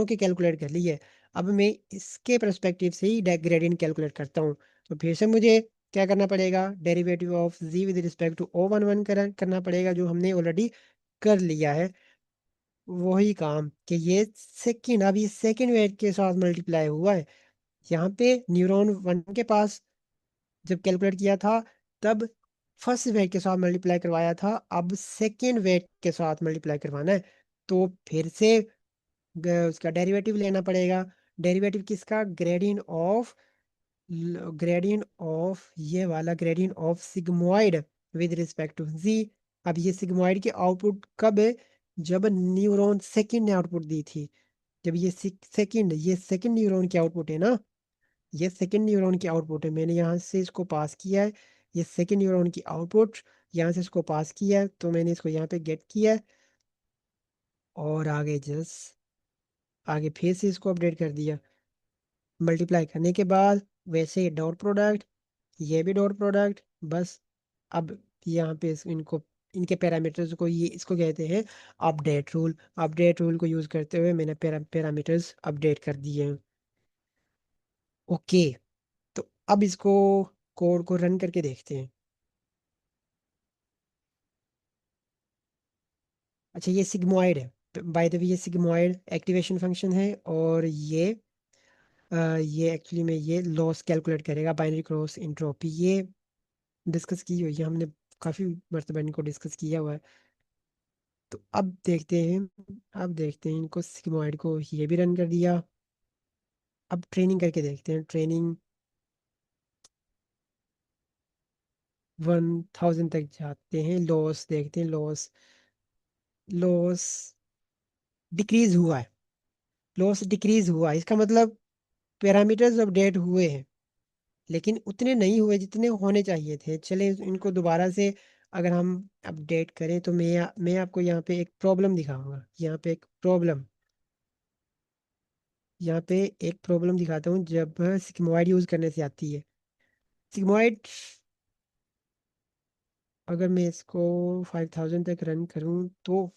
के कैलकुलेट कर लिए। अब मैं इसके परस्पेक्टिव से ही ग्रेडियंट कैलकुलेट करता हूँ। तो फिर से मुझे क्या करना पड़ेगा, derivative of G with respect to O11 करना पड़ेगा, जो हमने ऑलरेडी कर लिया है। वही काम कि ये सेकंड, अब ये सेकंड वेट के साथ मल्टीप्लाई हुआ है। यहाँ पे न्यूरॉन 1 के पास जब कैलकुलेट किया था तब फर्स्ट वेट के साथ मल्टीप्लाई करवाया था, अब सेकेंड वेट के साथ मल्टीप्लाई करवाना है। तो फिर से उसका डेरिवेटिव लेना पड़ेगा। डेरिवेटिव किसका, ग्रेडियंट ऑफ ये वाला gradient of sigmoid with respect to Z. अब ये सिग्मोइड की आउटपुट कब है, जब न्यूरॉन सेकंड ने आउटपुट दी थी। जब ये सेकंड न्यूरॉन की आउटपुट है ना, ये सेकंड न्यूरॉन की आउटपुट है। मैंने यहाँ से इसको पास किया है, ये सेकंड न्यूरॉन की आउटपुट, यहाँ से इसको पास किया है, तो मैंने इसको यहाँ पे गेट किया है। और आगे फिर से इसको अपडेट कर दिया। मल्टीप्लाई करने के बाद वैसे ही डॉट प्रोडक्ट, ये भी डॉट प्रोडक्ट, बस। अब यहाँ पे इनको, इनके पैरामीटर्स को, ये इसको कहते हैं अपडेट रूल। अपडेट रूल को यूज़ करते हुए मैंने पैरामीटर्स अपडेट कर दिए हैं। ओके, तो अब इसको कोड को रन करके देखते हैं। अच्छा, ये सिग्मोइड है बाय द वे, ये सिग्मोइड एक्टिवेशन फंक्शन है। और ये एक्चुअली में ये लॉस कैलकुलेट करेगा, बाइनरी क्रॉस एंट्रोपी। ये डिस्कस की हुई है हमने, काफ़ी मरतबा इनको डिस्कस किया हुआ है। तो अब देखते हैं इनको, सिग्मोइड को ये भी रन कर दिया। अब ट्रेनिंग करके देखते हैं, ट्रेनिंग 1000 तक जाते हैं, लॉस देखते हैं, लॉस लॉस डिक्रीज हुआ है। लॉस डिक्रीज हुआ है, इसका मतलब पैरामीटर्स अपडेट हुए हैं, लेकिन उतने नहीं हुए जितने होने चाहिए थे। चले इनको दोबारा से अगर हम अपडेट करें, तो मैं आपको यहाँ पे एक प्रॉब्लम दिखाता हूँ जब सिग्मोइड यूज़ करने से आती है। सिग्मोइड, अगर मैं इसको 5000 तक रन करूँ तो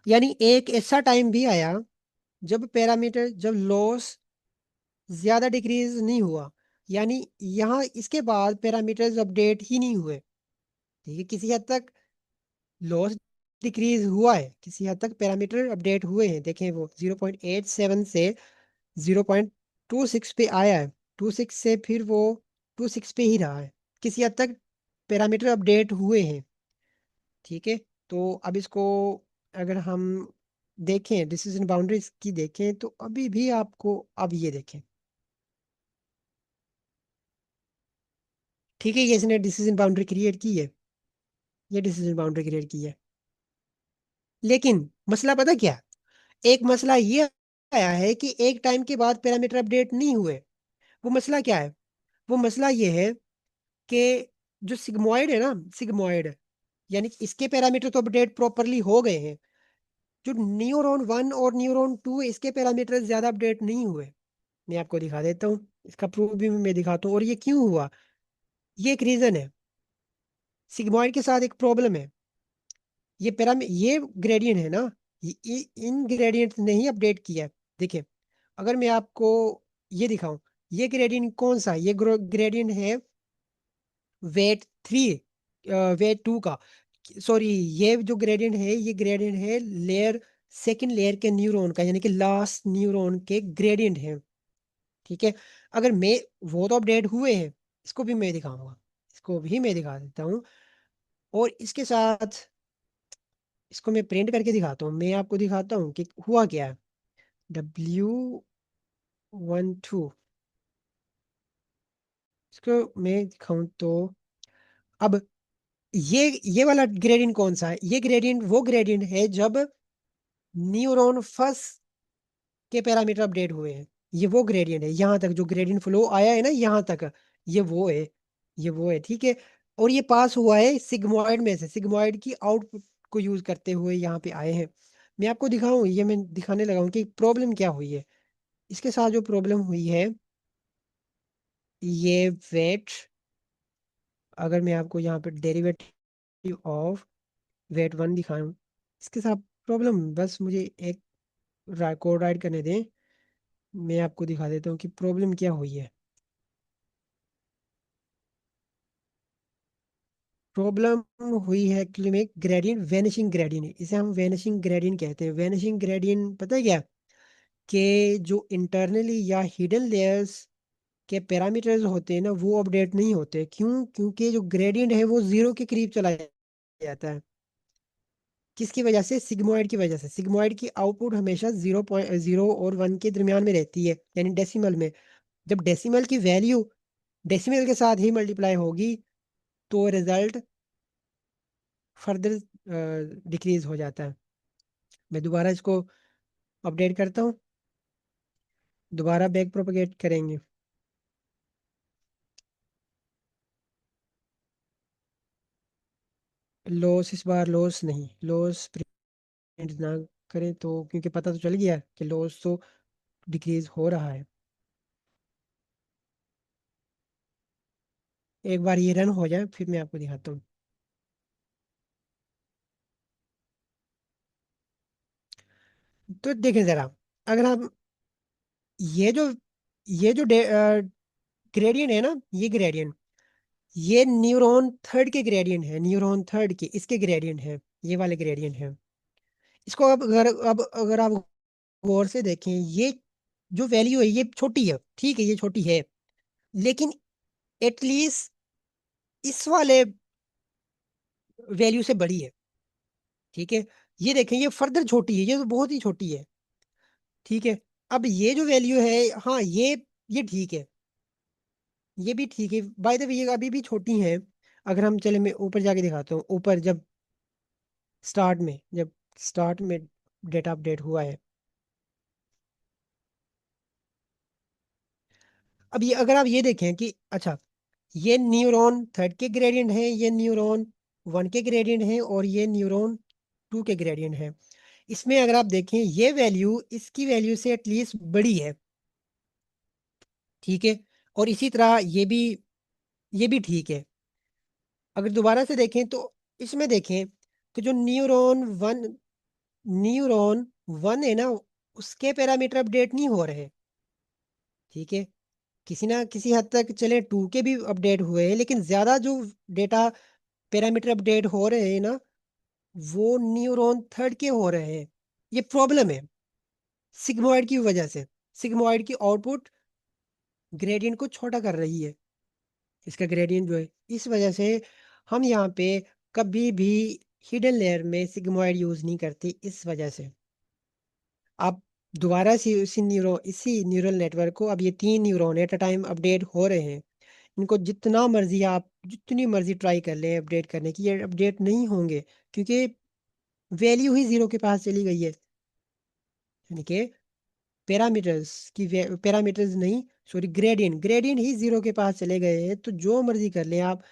यानी एक ऐसा टाइम भी आया जब लॉस ज़्यादा डिक्रीज नहीं हुआ। यानी यहाँ इसके बाद पैरामीटर्स अपडेट ही नहीं हुए। ठीक है, किसी हद तक लॉस डिक्रीज हुआ है, किसी हद तक पैरामीटर अपडेट हुए हैं। देखें, वो 0.87 से 0.26 पे आया है, 26 से फिर वो 26 पे ही रहा है। किसी हद तक पैरामीटर अपडेट हुए हैं। ठीक है, तो अब इसको अगर हम देखें, डिसीजन बाउंड्रीज की देखें, तो अभी भी आपको, अब ये देखें। ठीक है, ये इसने डिसीजन बाउंड्री क्रिएट की है, ये डिसीजन बाउंड्री क्रिएट की है। लेकिन मसला पता क्या है? एक मसला ये आया है कि एक टाइम के बाद पैरामीटर अपडेट नहीं हुए। वो मसला क्या है? वो मसला ये है कि जो सिग्मॉइड है ना, सिग्मॉइड, यानी कि इसके पैरामीटर तो अपडेट प्रॉपरली हो गए हैं। जो न्यूरॉन 1 और न्यूरॉन 2 इसके पैरामीटर ज्यादा अपडेट नहीं हुए। मैं आपको दिखा देता हूँ, इसका प्रूफ भी मैं दिखाता हूँ। और ये क्यों हुआ? ये एक रीजन है। सिग्मॉइड के साथ एक प्रॉब्लम है। ये ग्रेडियंट है ना, इन ग्रेडियंट ने ही अपडेट किया है। देखिए, अगर मैं आपको ये दिखाऊं, ये ग्रेडियंट कौन सा है? ये ग्रेडियंट है वेट 3, वेट 2 का। सॉरी, ये जो ग्रेडियंट है, ये ग्रेडियंट है लेयर, सेकंड लेयर के न्यूरॉन का, यानी कि लास्ट न्यूरॉन के ग्रेडियंट है। ठीक है। अगर मैं, वो तो अपडेट हुए हैं, इसको भी मैं दिखाऊंगा, इसको भी मैं दिखा देता हूँ। और इसके साथ इसको मैं प्रिंट करके दिखाता हूँ, मैं आपको दिखाता हूँ कि हुआ क्या है। W12, इसको मैं दिखाऊं तो, अब ये वाला ग्रेडियंट कौन सा है? ये ग्रेडियंट वो ग्रेडियंट है जब न्यूरॉन फर्स्ट के पैरामीटर अपडेट हुए हैं। ये वो ग्रेडियंट है, यहाँ तक जो ग्रेडियंट फ्लो आया है ना, यहाँ तक, ये वो है, ये वो है। ठीक है। और ये पास हुआ है सिग्मॉइड में से, सिग्मॉइड की आउटपुट को यूज करते हुए यहाँ पे आए हैं। मैं आपको दिखाऊं, ये मैं दिखाने लगा हूँ कि प्रॉब्लम क्या हुई है। इसके साथ जो प्रॉब्लम हुई है, ये वेट, अगर मैं आपको यहाँ पे डेरिवेटिव ऑफ वेट 1 दिखाऊं, इसके साथ प्रॉब्लम, बस मुझे एक कोड राइट करने दें, मैं आपको दिखा देता हूँ कि प्रॉब्लम क्या हुई है। प्रॉब्लम हुई है एक्चुअली में ग्रेडियंट, वैनिशिंग ग्रेडियंट, इसे हम वैनिशिंग ग्रेडियंट कहते हैं। वैनिशिंग ग्रेडियंट पता है क्या? कि जो इंटरनली या हिडन लेयर्स के पैरामीटर्स होते हैं ना, वो अपडेट नहीं होते। क्यों? क्योंकि जो ग्रेडियंट है वो जीरो के करीब चला जाता है। किसकी वजह से? सिग्मोइड की वजह से। सिग्मोइड की आउटपुट हमेशा 0.0 और 1 के दरमियान में रहती है, यानी डेसिमल में। जब डेसिमल की वैल्यू डेसिमल के साथ ही मल्टीप्लाई होगी, तो रिजल्ट फर्दर डिक्रीज हो जाता है। मैं दोबारा इसको अपडेट करता हूँ, दोबारा बैक प्रोपेगेट करेंगे। लॉस, इस बार लॉस नहीं, लॉस प्रिंट ना करें तो, क्योंकि पता तो चल गया कि लॉस तो डिक्रीज हो रहा है। एक बार ये रन हो जाए फिर मैं आपको दिखाता हूँ। तो देखें जरा, अगर हम ये जो ये जो ग्रेडियंट है ना, ये ग्रेडियंट, ये न्यूरॉन थर्ड के ग्रेडियंट है, न्यूरॉन थर्ड के, इसके ग्रेडियंट है, ये वाले ग्रेडियंट है। इसको अब अगर आप गौर से देखें, ये जो वैल्यू है ये छोटी है, ठीक है, ये छोटी है, लेकिन एटलीस्ट इस वाले वैल्यू से बड़ी है। ठीक है। ये देखें, ये फर्दर छोटी है, ये तो बहुत ही छोटी है। ठीक है। अब ये जो वैल्यू है, हाँ, ये ठीक है, ये भी ठीक है। बाय द वे, ये अभी भी छोटी है। अगर हम चले, मैं ऊपर जाके दिखाता हूँ, ऊपर जब स्टार्ट में डेटा अपडेट हुआ है। अब ये अगर आप ये देखें कि अच्छा, ये न्यूरॉन थर्ड के ग्रेडियंट है, ये न्यूरॉन 1 के ग्रेडियंट है, और ये न्यूरॉन 2 के ग्रेडियंट है। इसमें अगर आप देखें, ये वैल्यू इसकी वैल्यू से एटलीस्ट बड़ी है। ठीक है। और इसी तरह ये भी ठीक है। अगर दोबारा से देखें तो इसमें देखें कि जो न्यूरॉन 1 है ना, उसके पैरामीटर अपडेट नहीं हो रहे। ठीक है। किसी ना किसी हद तक चले 2 के भी अपडेट हुए हैं, लेकिन ज्यादा जो डेटा पैरामीटर अपडेट हो रहे हैं ना, वो न्यूरॉन थर्ड के हो रहे हैं। ये प्रॉब्लम है सिग्मोइड की वजह से। सिग्मोइड की आउटपुट ग्रेडियंट को छोटा कर रही है, इसका ग्रेडियंट जो है, इस वजह से हम यहाँ पे कभी भी हिडन लेयर में सिग्मोइड यूज नहीं करते, इस वजह से। आप दोबारा से इसी न्यूरल नेटवर्क को, अब ये 3 neuron at a time update हो रहे हैं, इनको जितना मर्जी आप जितनी मर्जी ट्राई कर लें अपडेट करने की, ये अपडेट नहीं होंगे, क्योंकि वैल्यू ही जीरो के पास चली गई है। यानी कि पैरामीटर्स की पैरामीटर्स नहीं, सॉरी, ग्रेडियंट ग्रेडियंट ही जीरो के पास चले गए हैं, तो जो मर्जी कर लें आप,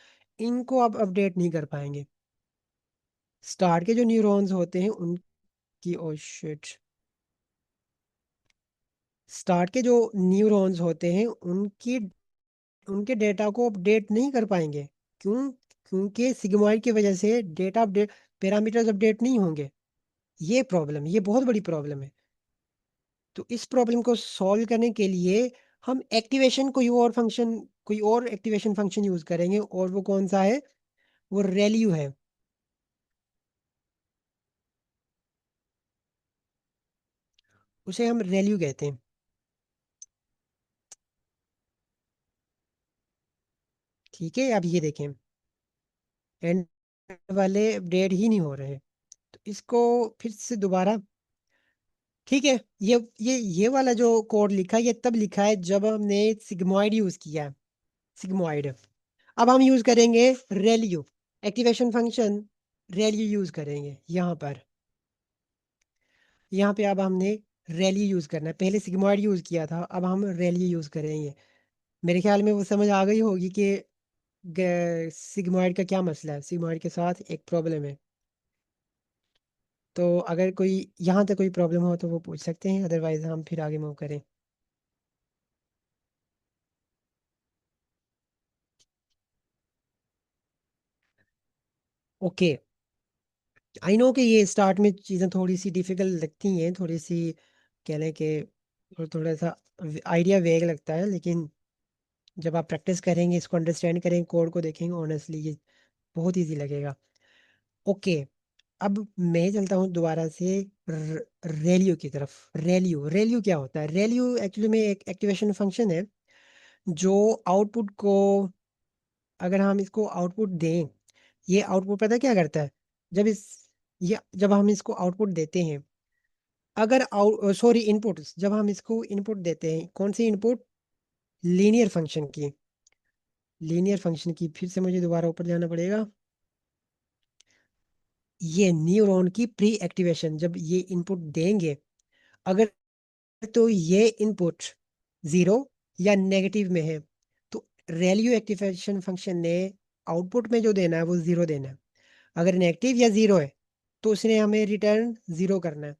इनको आप अपडेट नहीं कर पाएंगे। स्टार्ट के जो न्यूरॉन्स होते हैं उनकी, ओ शिट, स्टार्ट के जो न्यूरॉन्स होते हैं उनकी, उनके डेटा को अपडेट नहीं कर पाएंगे। क्यों? क्योंकि सिग्मॉइड की वजह से डेटा अपडेट, पैरामीटर्स अपडेट नहीं होंगे। ये प्रॉब्लम, ये बहुत बड़ी प्रॉब्लम है। तो इस प्रॉब्लम को सॉल्व करने के लिए हम एक्टिवेशन, कोई और एक्टिवेशन फंक्शन यूज करेंगे, और वो कौन सा है? वो रेल्यू है। उसे हम रेल्यू कहते हैं। ठीक है, अब ये देखें, एंड वाले अपडेट ही नहीं हो रहे, तो इसको फिर से दोबारा, ठीक है, ये वाला जो कोड लिखा है, ये तब लिखा है जब हमने सिग्मॉइड यूज किया है, सिग्मॉइड। अब हम यूज करेंगे ReLU, activation function ReLU use करेंगे यहाँ पर। यहाँ पे अब हमने रेल्यू यूज करना है, पहले सिग्मॉइड यूज किया था, अब हम रेल्यू यूज करेंगे। मेरे ख्याल में वो समझ आ गई होगी कि सिग्मॉइड का क्या मसला है, सिग्मॉइड के साथ एक प्रॉब्लम है। तो अगर कोई यहाँ तक कोई प्रॉब्लम हो तो वो पूछ सकते हैं, अदरवाइज हम फिर आगे मूव करें। ओके, आई नो कि ये स्टार्ट में चीज़ें थोड़ी सी डिफिकल्ट लगती हैं, थोड़ी सी कह लें कि थोड़ा सा आइडिया वेग लगता है, लेकिन जब आप प्रैक्टिस करेंगे, इसको अंडरस्टैंड करेंगे, कोड को देखेंगे ऑनेस्टली, ये बहुत इजी लगेगा। ओके, अब मैं चलता हूँ दोबारा से रेलियो की तरफ। रेलियो, रेलियो क्या होता है? रेलियो एक्चुअली में एक एक्टिवेशन फंक्शन है जो आउटपुट को, अगर हम इसको आउटपुट दें, ये आउटपुट पता है क्या करता है? जब इस ये जब हम इसको आउटपुट देते हैं, अगर आउट सॉरी इनपुट, जब हम इसको इनपुट देते हैं, कौन सी इनपुट? लीनियर फंक्शन की, लीनियर फंक्शन की, फिर से मुझे दोबारा ऊपर जाना पड़ेगा। ये न्यूरॉन की प्री एक्टिवेशन, जब ये इनपुट देंगे, अगर तो ये इनपुट जीरो या नेगेटिव में है, तो रेलियो एक्टिवेशन फंक्शन ने आउटपुट में जो देना है वो जीरो देना है। अगर नेगेटिव या जीरो है तो उसने हमें रिटर्न जीरो करना है।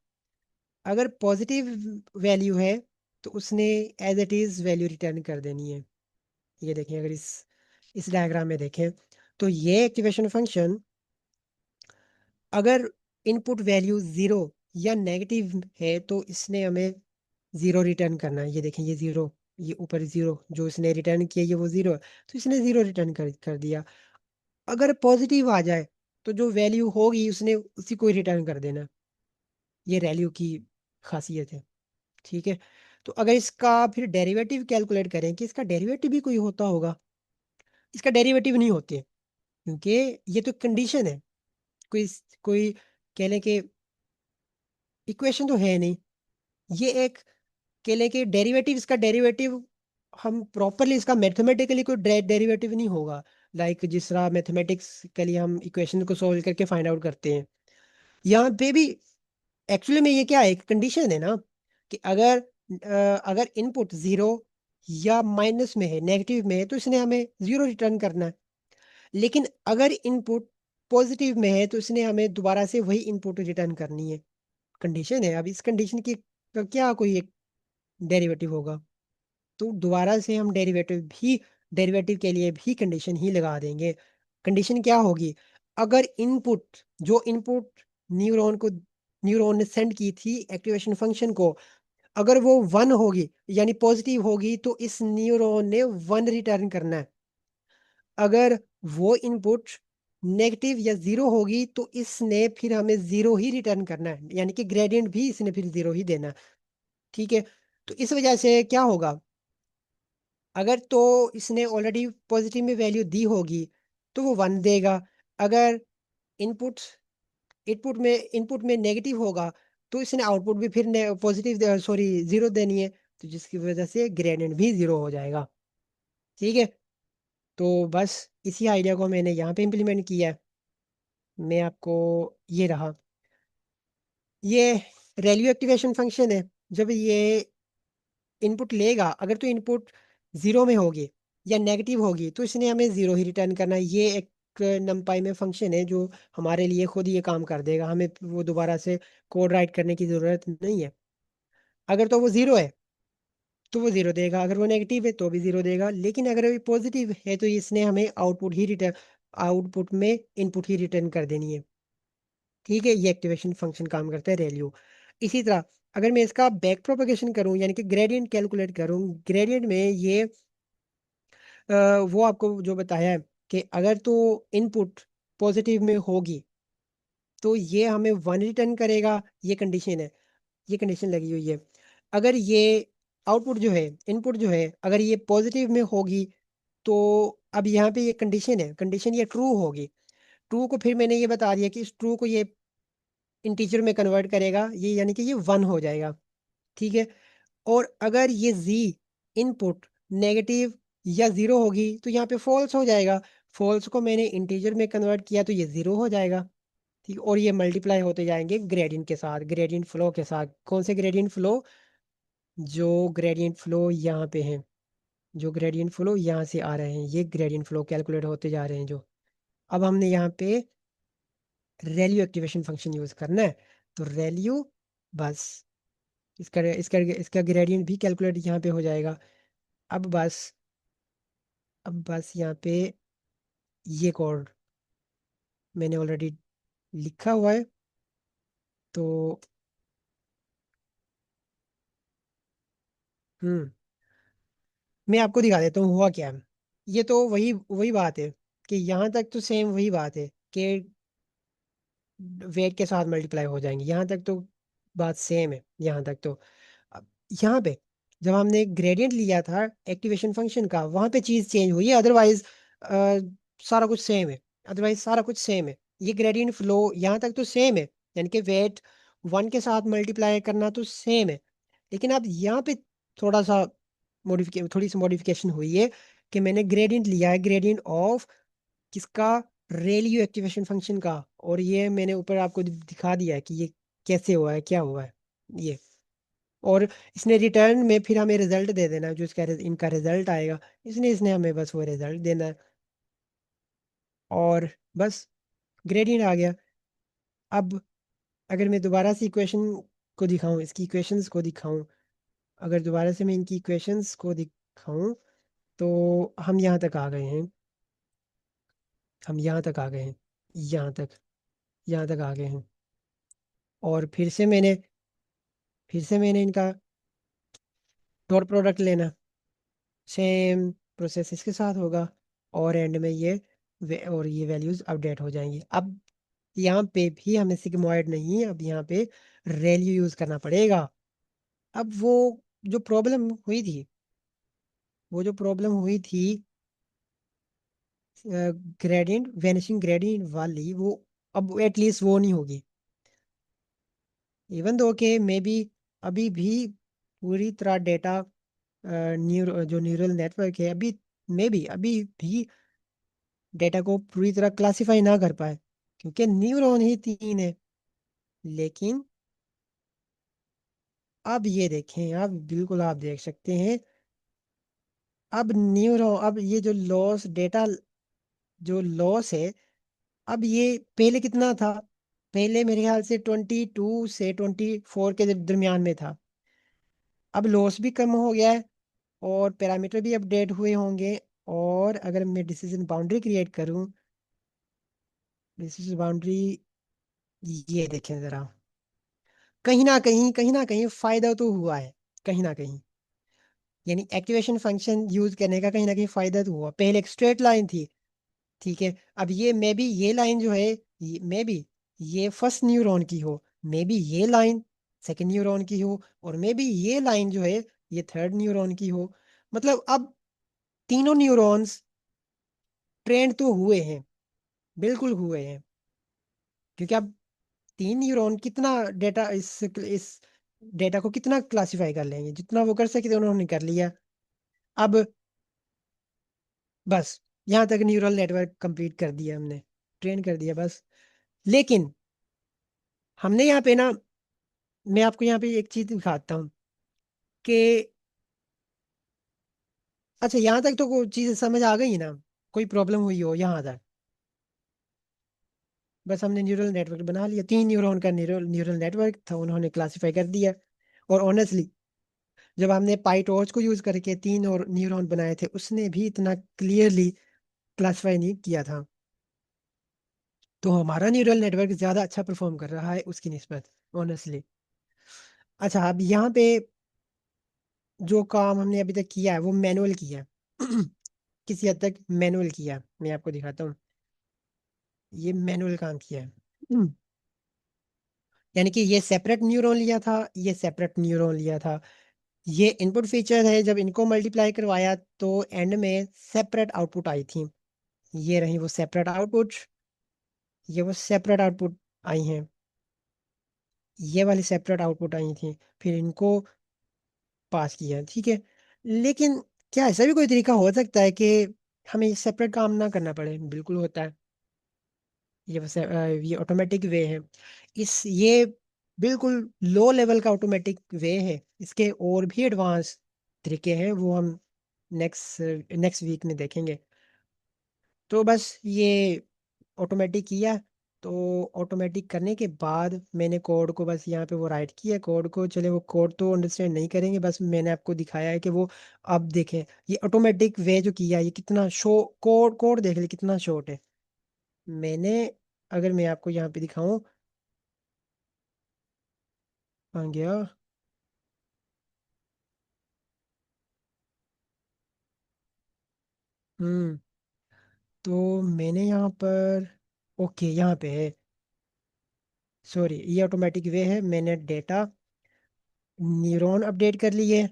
अगर पॉजिटिव वैल्यू है तो उसने as it is value return कर देनी है। ये देखें, अगर इस डायग्राम में देखें, तो ये एक्टिवेशन फंक्शन, अगर इनपुट वैल्यू जीरो या नेगेटिव है तो इसने हमें जीरो रिटर्न करना है। ये देखें, ये जीरो, ये ऊपर जीरो जो इसने रिटर्न किया, ये वो जीरो है, तो इसने जीरो रिटर्न कर दिया। अगर पॉजिटिव आ जाए तो जो वैल्यू होगी उसने उसी को रिटर्न कर देना। ये वैल्यू की खासियत है। ठीक है, तो अगर इसका फिर डेरिवेटिव कैलकुलेट करें कि इसका डेरिवेटिव भी कोई होता होगा, इसका डेरिवेटिव नहीं होते, क्योंकि ये तो कंडीशन है, कोई कोई कह लें कि इक्वेशन तो है नहीं। ये एक कह लें कि डेरिवेटिव, इसका डेरिवेटिव हम प्रॉपरली, इसका मैथमेटिकली कोई डेरिवेटिव नहीं होगा। लाइक जिस तरह मैथमेटिक्स के लिए हम इक्वेशन को सोल्व करके फाइंड आउट करते हैं, यहाँ पे भी एक्चुअली में ये क्या है, एक कंडीशन है ना, कि अगर इनपुट जीरो या माइनस में है, नेगेटिव में है, तो इसने हमें जीरो रिटर्न करना है। लेकिन अगर इनपुट पॉजिटिव में है तो इसने हमें दोबारा से वही इनपुट रिटर्न करनी है। कंडीशन है, अब इस कंडीशन की का क्या कोई एक डेरिवेटिव होगा, तो दोबारा से हम डेरिवेटिव के लिए भी कंडीशन ही लगा देंगे। कंडीशन क्या होगी? अगर इनपुट न्यूरॉन को न्यूरॉन ने सेंड की थी एक्टिवेशन फंक्शन को, अगर वो वन होगी यानी पॉजिटिव होगी, तो इस न्यूरॉन ने वन रिटर्न करना है। अगर वो इनपुट नेगेटिव या जीरो होगी तो इसने फिर हमें जीरो ही रिटर्न करना है, यानी कि ग्रेडियंट भी इसने फिर जीरो ही देना है। ठीक है, तो इस वजह से क्या होगा, अगर तो इसने ऑलरेडी पॉजिटिव में वैल्यू दी होगी तो वो वन देगा। अगर इनपुट इनपुट में नेगेटिव होगा तो इसने आउटपुट भी फिर पॉजिटिव, सॉरी, जीरो देनी है, तो जिसकी वजह से ग्रेडियंट भी जीरो हो जाएगा। ठीक है, तो बस इसी आइडिया को मैंने यहाँ पे इम्प्लीमेंट किया है। मैं आपको, ये रहा, ये रेलियो एक्टिवेशन फंक्शन है। जब ये इनपुट लेगा, अगर तो इनपुट जीरो में होगी या नेगेटिव होगी तो इसने हमें जीरो ही रिटर्न करना है। ये एक नमपाई में फंक्शन है जो हमारे लिए खुद ये काम कर देगा, हमें वो दोबारा से कोड राइट करने की जरूरत नहीं है। अगर तो वो जीरो है तो वो जीरो देगा, अगर वो नेगेटिव है तो भी जीरो देगा, लेकिन अगर वो पॉजिटिव है तो इसने हमें आउटपुट में इनपुट ही रिटर्न कर देनी है। ठीक है, ये एक्टिवेशन फंक्शन काम करता है रैलियो। इसी तरह अगर मैं इसका बैक प्रोपगेशन करूं यानी कि ग्रेडियंट कैलकुलेट करूं, ग्रेडियंट में ये वो आपको जो बताया है कि अगर तो इनपुट पॉजिटिव में होगी तो ये हमें वन रिटर्न करेगा, ये कंडीशन है, ये कंडीशन लगी हुई है। अगर ये आउटपुट जो है, इनपुट जो है, अगर ये पॉजिटिव में होगी तो अब यहाँ पे ये कंडीशन है, कंडीशन ये ट्रू होगी। ट्रू को फिर मैंने ये बता दिया कि इस ट्रू को ये इंटीजर में कन्वर्ट करेगा, ये यानी कि ये वन हो जाएगा। ठीक है, और अगर ये जी इनपुट नेगेटिव या जीरो होगी तो यहाँ पे फॉल्स हो जाएगा। फॉल्स को मैंने इंटीजर में कन्वर्ट किया तो ये जीरो हो जाएगा। ठीक, और ये मल्टीप्लाई होते जाएंगे ग्रेडियंट के साथ, ग्रेडियंट फ्लो के साथ। कौन से ग्रेडियंट फ्लो? जो ग्रेडियंट फ्लो यहाँ पे हैं, जो ग्रेडियंट फ्लो यहाँ से आ रहे हैं, ये ग्रेडियंट फ्लो कैलकुलेट होते जा रहे हैं जो। अब हमने यहाँ पे रैलियो एक्टिवेशन फंक्शन यूज करना है, तो रैलियो बस इसका इसका इसका ग्रेडियंट भी कैलकुलेट यहाँ पे हो जाएगा। अब बस, अब बस यहाँ पे ये कोड मैंने ऑलरेडी लिखा हुआ है, तो हम्म मैं आपको दिखा देता हूँ हुआ क्या है। ये तो वही वही बात है कि यहाँ तक तो सेम वही बात है कि वेट के साथ मल्टीप्लाई हो जाएंगे, यहाँ तक तो बात सेम है यहाँ तक तो। अब यहाँ पे जब हमने ग्रेडियंट लिया था एक्टिवेशन फंक्शन का, वहां पे चीज चेंज हुई है, अदरवाइज सारा कुछ सेम है, अदरवाइज सारा कुछ सेम है। ये ग्रेडियंट फ्लो यहाँ तक तो सेम है, यानी कि वेट वन के साथ मल्टीप्लाई करना तो सेम है। लेकिन अब यहाँ पे थोड़ा सा थोड़ी सी मॉडिफिकेशन हुई है कि मैंने ग्रेडियंट लिया है, ग्रेडियंट ऑफ किसका? रेलियो एक्टिवेशन फंक्शन का। और ये मैंने ऊपर आपको दिखा दिया है कि ये कैसे हुआ है, क्या हुआ है ये। और इसने रिटर्न में फिर हमें रिजल्ट दे देना है, जो इसका इनका रिजल्ट आएगा, इसने इसने हमें बस वो रिजल्ट देना है। और बस ग्रेडियंट आ गया। अब अगर मैं दोबारा से इक्वेशन को दिखाऊं, इसकी इक्वेशंस को दिखाऊं, अगर दोबारा से मैं इनकी इक्वेशंस को दिखाऊं तो हम यहाँ तक आ गए हैं, हम यहाँ तक आ गए हैं, यहाँ तक, यहाँ तक आ गए हैं। और फिर से मैंने इनका डॉट प्रोडक्ट लेना, सेम प्रोसेस इसके साथ होगा, और एंड में और ये वैल्यूज अपडेट हो जाएंगी। अब यहाँ पे भी हमें सिग्मॉइड नहीं, अब यहाँ पे रैलियो यूज करना पड़ेगा। अब वो जो प्रॉब्लम हुई थी, वो जो प्रॉब्लम हुई थी ग्रेडियंट वैनिशिंग ग्रेडियंट वाली, वो अब एटलीस्ट वो नहीं होगी। इवन दो के मे बी अभी भी पूरी तरह डेटा जो न्यूरल नेटवर्क है अभी मे बी अभी भी डेटा को पूरी तरह क्लासिफाई ना कर पाए, क्योंकि न्यूरॉन ही तीन है। लेकिन अब ये देखें, अब बिल्कुल आप देख सकते हैं, अब न्यूरॉन, अब ये जो लॉस डेटा, जो लॉस है, अब ये पहले कितना था? पहले मेरे ख्याल से 22 से 24 के दरमियान में था। अब लॉस भी कम हो गया है और पैरामीटर भी अपडेट हुए होंगे। और अगर मैं डिसीजन बाउंड्री क्रिएट करूं, डिसीजन बाउंड्री, ये देखें जरा, कहीं ना कहीं फायदा तो हुआ है, कहीं ना कहीं। यानी एक्टिवेशन फंक्शन यूज करने का कहीं ना कहीं फायदा तो हुआ। पहले एक स्ट्रेट लाइन थी, ठीक है, अब ये मे बी ये लाइन जो है, मे बी ये फर्स्ट न्यूरॉन की हो, मे बी ये लाइन सेकंड न्यूरॉन की हो, और मे बी ये लाइन जो है ये थर्ड न्यूरॉन की हो। मतलब अब तीनों न्यूरॉन्स ट्रेंड तो हुए हैं, बिल्कुल हुए हैं, क्योंकि अब तीन न्यूरॉन कितना डेटा इस डेटा को कितना क्लासिफाई कर लेंगे, जितना वो कर सके थे उन्होंने कर लिया। अब बस यहाँ तक न्यूरल नेटवर्क कंप्लीट कर दिया हमने, ट्रेन कर दिया बस। लेकिन हमने यहाँ पे ना, मैं आपको यहाँ पे एक चीज दिखाता हूँ कि अच्छा, यहाँ तक तो कोई चीज़ समझ आ गई ना? कोई प्रॉब्लम हुई हो यहाँ तक? बस हमने न्यूरल नेटवर्क बना लिया, 3 न्यूरॉन का न्यूरल न्यूरल नेटवर्क था, उन्होंने क्लासिफाई कर दिया। और ऑनेस्टली, जब हमने पाई टॉर्च को यूज करके 3 और न्यूरॉन बनाए थे, उसने भी इतना क्लियरली क्लासिफाई नहीं किया था। तो हमारा न्यूरल नेटवर्क ज्यादा अच्छा परफॉर्म कर रहा है उसकी निस्बत, ऑनेस्टली। अच्छा, अब यहाँ पे जो काम हमने अभी तक किया है वो मैनुअल किया है। किसी हद तक मैनुअल किया है, मैं आपको दिखाता हूँ। ये मैनुअल काम किया है। यानी कि ये सेपरेट न्यूरॉन लिया था, ये सेपरेट न्यूरॉन लिया था। ये इनपुट फीचर है, जब इनको मल्टीप्लाई करवाया तो एंड में सेपरेट आउटपुट आई थी। ये रही वो सेपरेट आउटपुट, ये वो सेपरेट आउटपुट आई हैं, ये वाली सेपरेट आउटपुट आई थी। फिर इनको पास किया, ठीक है। लेकिन क्या ऐसा भी कोई तरीका हो सकता है कि हमें सेपरेट काम ना करना पड़े? बिल्कुल होता है। ये वैसे ये ऑटोमेटिक वे है। ये बिल्कुल लो लेवल का ऑटोमेटिक वे है। इसके और भी एडवांस तरीके हैं, वो हम नेक्स्ट नेक्स्ट वीक में देखेंगे। तो बस ये ऑटोमेटिक किया। तो ऑटोमेटिक करने के बाद मैंने कोड को बस यहाँ पे वो राइट किया कोड को। चले, वो कोड तो अंडरस्टैंड नहीं करेंगे, बस मैंने आपको दिखाया है कि वो। अब देखें, ये ऑटोमेटिक वे जो किया, ये कितना शो, कोड कोड देख ले कितना शॉर्ट है। मैंने, अगर मैं आपको यहाँ पे दिखाऊं, आ गया। हम्म तो मैंने यहाँ पर, ओके यहाँ पे है। सॉरी, ये ऑटोमेटिक वे है। मैंने डेटा न्यूरॉन अपडेट कर लिए,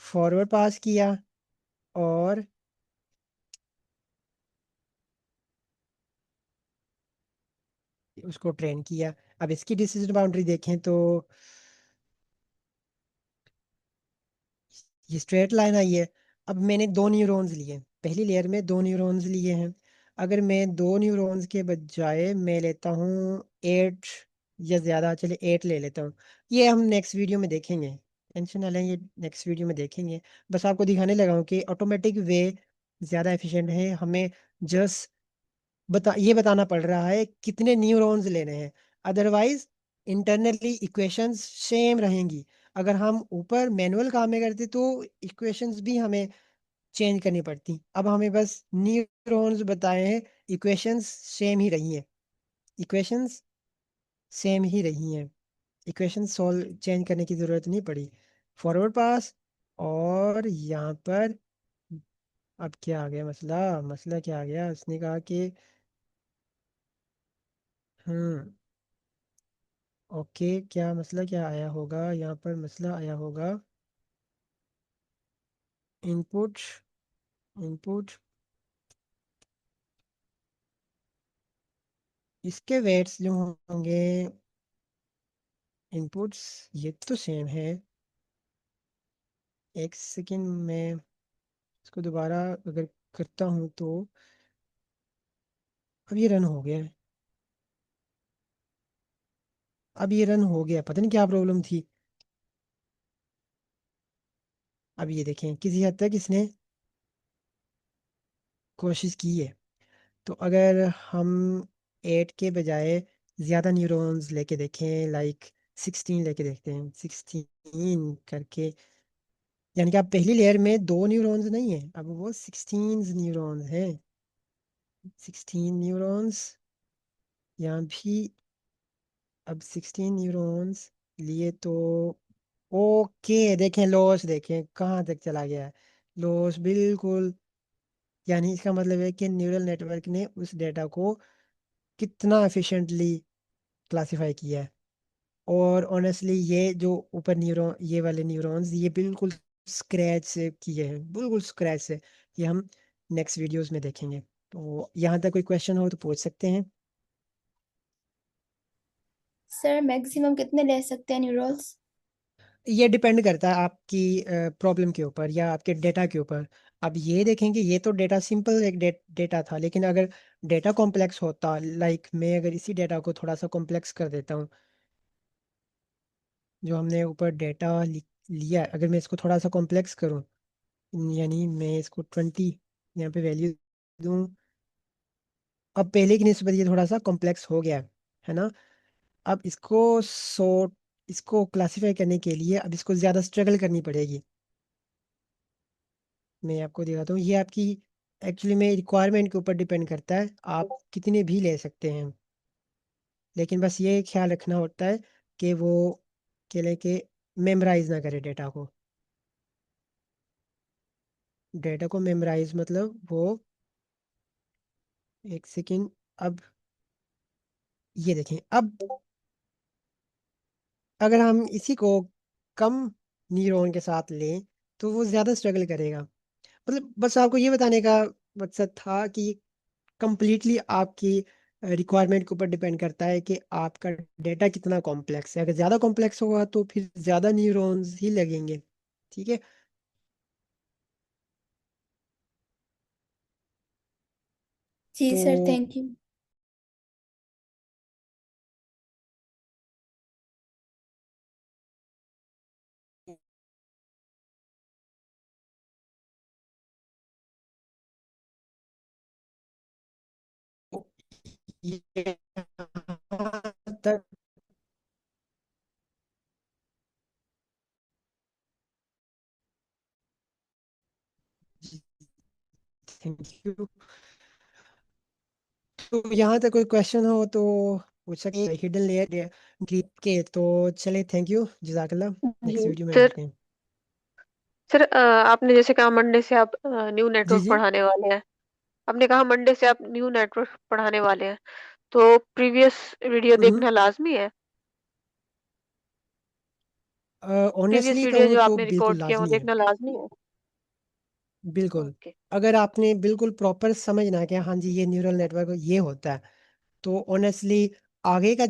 फॉरवर्ड पास किया, और उसको ट्रेन किया। अब इसकी डिसीजन बाउंड्री देखें तो ये स्ट्रेट लाइन आई है। अब मैंने 2 न्यूरॉन्स लिए, पहली लेयर में 2 न्यूरॉन्स लिए हैं। अगर मैं 2 न्यूरॉन्स के बजाय मैं लेता हूँ 8 या ज़्यादा, चले 8 ले लेता हूँ। ये हम नेक्स्ट वीडियो में देखेंगे, टेंशन ना लें, ये नेक्स्ट वीडियो में देखेंगे। बस आपको दिखाने लगा हूँ कि ऑटोमेटिक वे ज़्यादा एफिशिएंट है। हमें जस्ट ये बताना पड़ रहा है कितने न्यूरॉन्स लेने हैं। अदरवाइज इंटरनली इक्वेशंस सेम रहेंगी। अगर हम ऊपर मैनुअल काम में करते तो इक्वेशंस भी हमें चेंज करनी पड़ती। अब हमें बस न्यूरॉन्स बताए हैं, इक्वेशंस सेम ही रही हैं। इक्वेशंस सेम ही रही हैं। इक्वेशन सॉल्व चेंज करने की ज़रूरत नहीं पड़ी। फॉरवर्ड पास, और यहाँ पर अब क्या आ गया मसला? मसला क्या आ गया? उसने कहा कि हम्म ओके, क्या मसला क्या आया होगा यहाँ पर? मसला आया होगा इनपुट, इनपुट, इसके वेट्स जो होंगे, इनपुट्स ये तो सेम है। एक सेकंड में इसको दोबारा अगर करता हूँ तो अब ये रन हो गया है। अब ये रन हो गया, पता नहीं क्या प्रॉब्लम थी। अब ये देखें, किसी हद तक इसने कोशिश की है। तो अगर हम 8 के बजाय ज़्यादा न्यूरॉन्स लेके देखें, लाइक 16 लेके देखते हैं, 16 करके, यानी कि आप पहली लेयर में 2 न्यूरॉन्स नहीं है, अब वो 16 न्यूरॉन्स हैं। 16 न्यूरॉन्स यहाँ भी। अब 16 न्यूरॉन्स लिए तो ओके, देखें लॉस, देखें कहाँ तक चला गया है। लॉस बिल्कुल, यानी इसका मतलब है कि न्यूरल नेटवर्क ने उस डेटा को कितना एफिशिएंटली क्लासिफाई किया है। और ऑनेस्टली ये जो ऊपर न्यूरॉन, ये वाले न्यूरॉन्स, ये बिल्कुल स्क्रैच से किए हैं, बिल्कुल स्क्रैच से। ये हम नेक्स्ट वीडियोस में देखेंगे। तो यहाँ तक कोई क्वेश्चन हो तो पूछ सकते हैं। सर मैक्सिमम कितने ले सकते हैं न्यूरॉन्स? ये डिपेंड करता है आपकी प्रॉब्लम के ऊपर या आपके डेटा के ऊपर। अब ये देखेंगे, ये तो डेटा सिंपल एक डेटा था, लेकिन अगर डेटा कॉम्प्लेक्स होता, लाइक मैं अगर इसी डेटा को थोड़ा सा कॉम्प्लेक्स कर देता हूँ, जो हमने ऊपर डेटा लिया है, अगर मैं इसको थोड़ा सा कॉम्प्लेक्स करूँ, यानी मैं इसको 20 यहाँ पे वैल्यू दूँ। अब पहले की निस्बत ये थोड़ा सा कॉम्प्लेक्स हो गया है ना। अब इसको सॉर्ट, इसको क्लासीफाई करने के लिए अब इसको ज़्यादा स्ट्रगल करनी पड़ेगी। मैं आपको दिखाता हूँ, ये आपकी एक्चुअली में रिक्वायरमेंट के ऊपर डिपेंड करता है, आप कितने भी ले सकते हैं। लेकिन बस ये ख्याल रखना होता है कि वो के लिए के मेमोराइज ना करे डेटा को। डेटा को मेमोराइज मतलब वो, एक सेकेंड। अब ये देखें, अब अगर हम इसी को कम न्यूरॉन के साथ लें तो वो ज़्यादा स्ट्रगल करेगा। मतलब बस आपको ये बताने का मकसद था कि कंप्लीटली आपकी रिक्वायरमेंट के ऊपर डिपेंड करता है कि आपका डेटा कितना कॉम्प्लेक्स है। अगर ज़्यादा कॉम्प्लेक्स होगा तो फिर ज़्यादा न्यूरॉन्स ही लगेंगे। ठीक है। जी तो सर, थैंक यू। ये तक, थैंक यू। तो यहाँ तक कोई क्वेश्चन हो तो पूछ सकते हैं हिडन लेयर डीप के। तो चले, थैंक यू, जज़ाकल्लाह। नेक्स्ट जी वीडियो में सर। मिलते हैं। सर आपने जैसे कहा मंडे से आप न्यू जी नेटवर्क जी। पढ़ाने वाले हैं। आपने कहा मंडे से आप न्यू नेटवर्क पढ़ाने वाले हैं, तो प्रीवियस वीडियो देखना लाजमी है। प्रीवियस ऑनेस्टली वीडियो कहूँ जो तो आपने बिल्कुल रिकॉर्ड किया वो लाजमी है। देखना लाजमी है। बिल्कुल। ओके। अगर आपने बिल्कुल प्रॉपर समझना है कि हाँ जी ये न्यूरल नेटवर्क ये होता है, तो ऑनेस्टली आगे का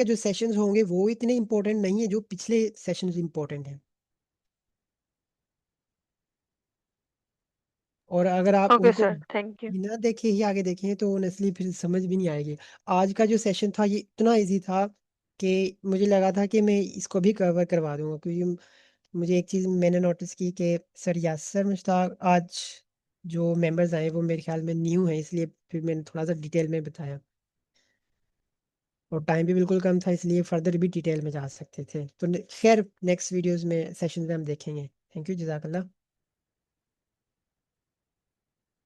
जो सेशंस होंगे वो इतने इंपॉर्टेंट नहीं है जो पिछले सेशंस इंपॉर्टेंट हैं। और अगर आप ओके उनको सर, थैंक यू। बिना देखे ही आगे देखें तो ऑनेस्टली फिर समझ भी नहीं आएगी। आज का जो सेशन था ये इतना इजी था कि मुझे लगा था कि मैं इसको भी कवर करवा दूंगा, क्योंकि मुझे एक चीज़ मैंने नोटिस की कि सर यासर मुश्ताक आज जो मेंबर्स आए वो मेरे ख्याल में न्यू है, इसलिए फिर मैंने थोड़ा सा डिटेल में बताया। और टाइम भी बिल्कुल कम था, इसलिए फर्दर भी डिटेल में जा सकते थे। तो खैर नेक्स्ट वीडियोस में सेशन में हम देखेंगे। थैंक यू, जज़ाकल्लाह।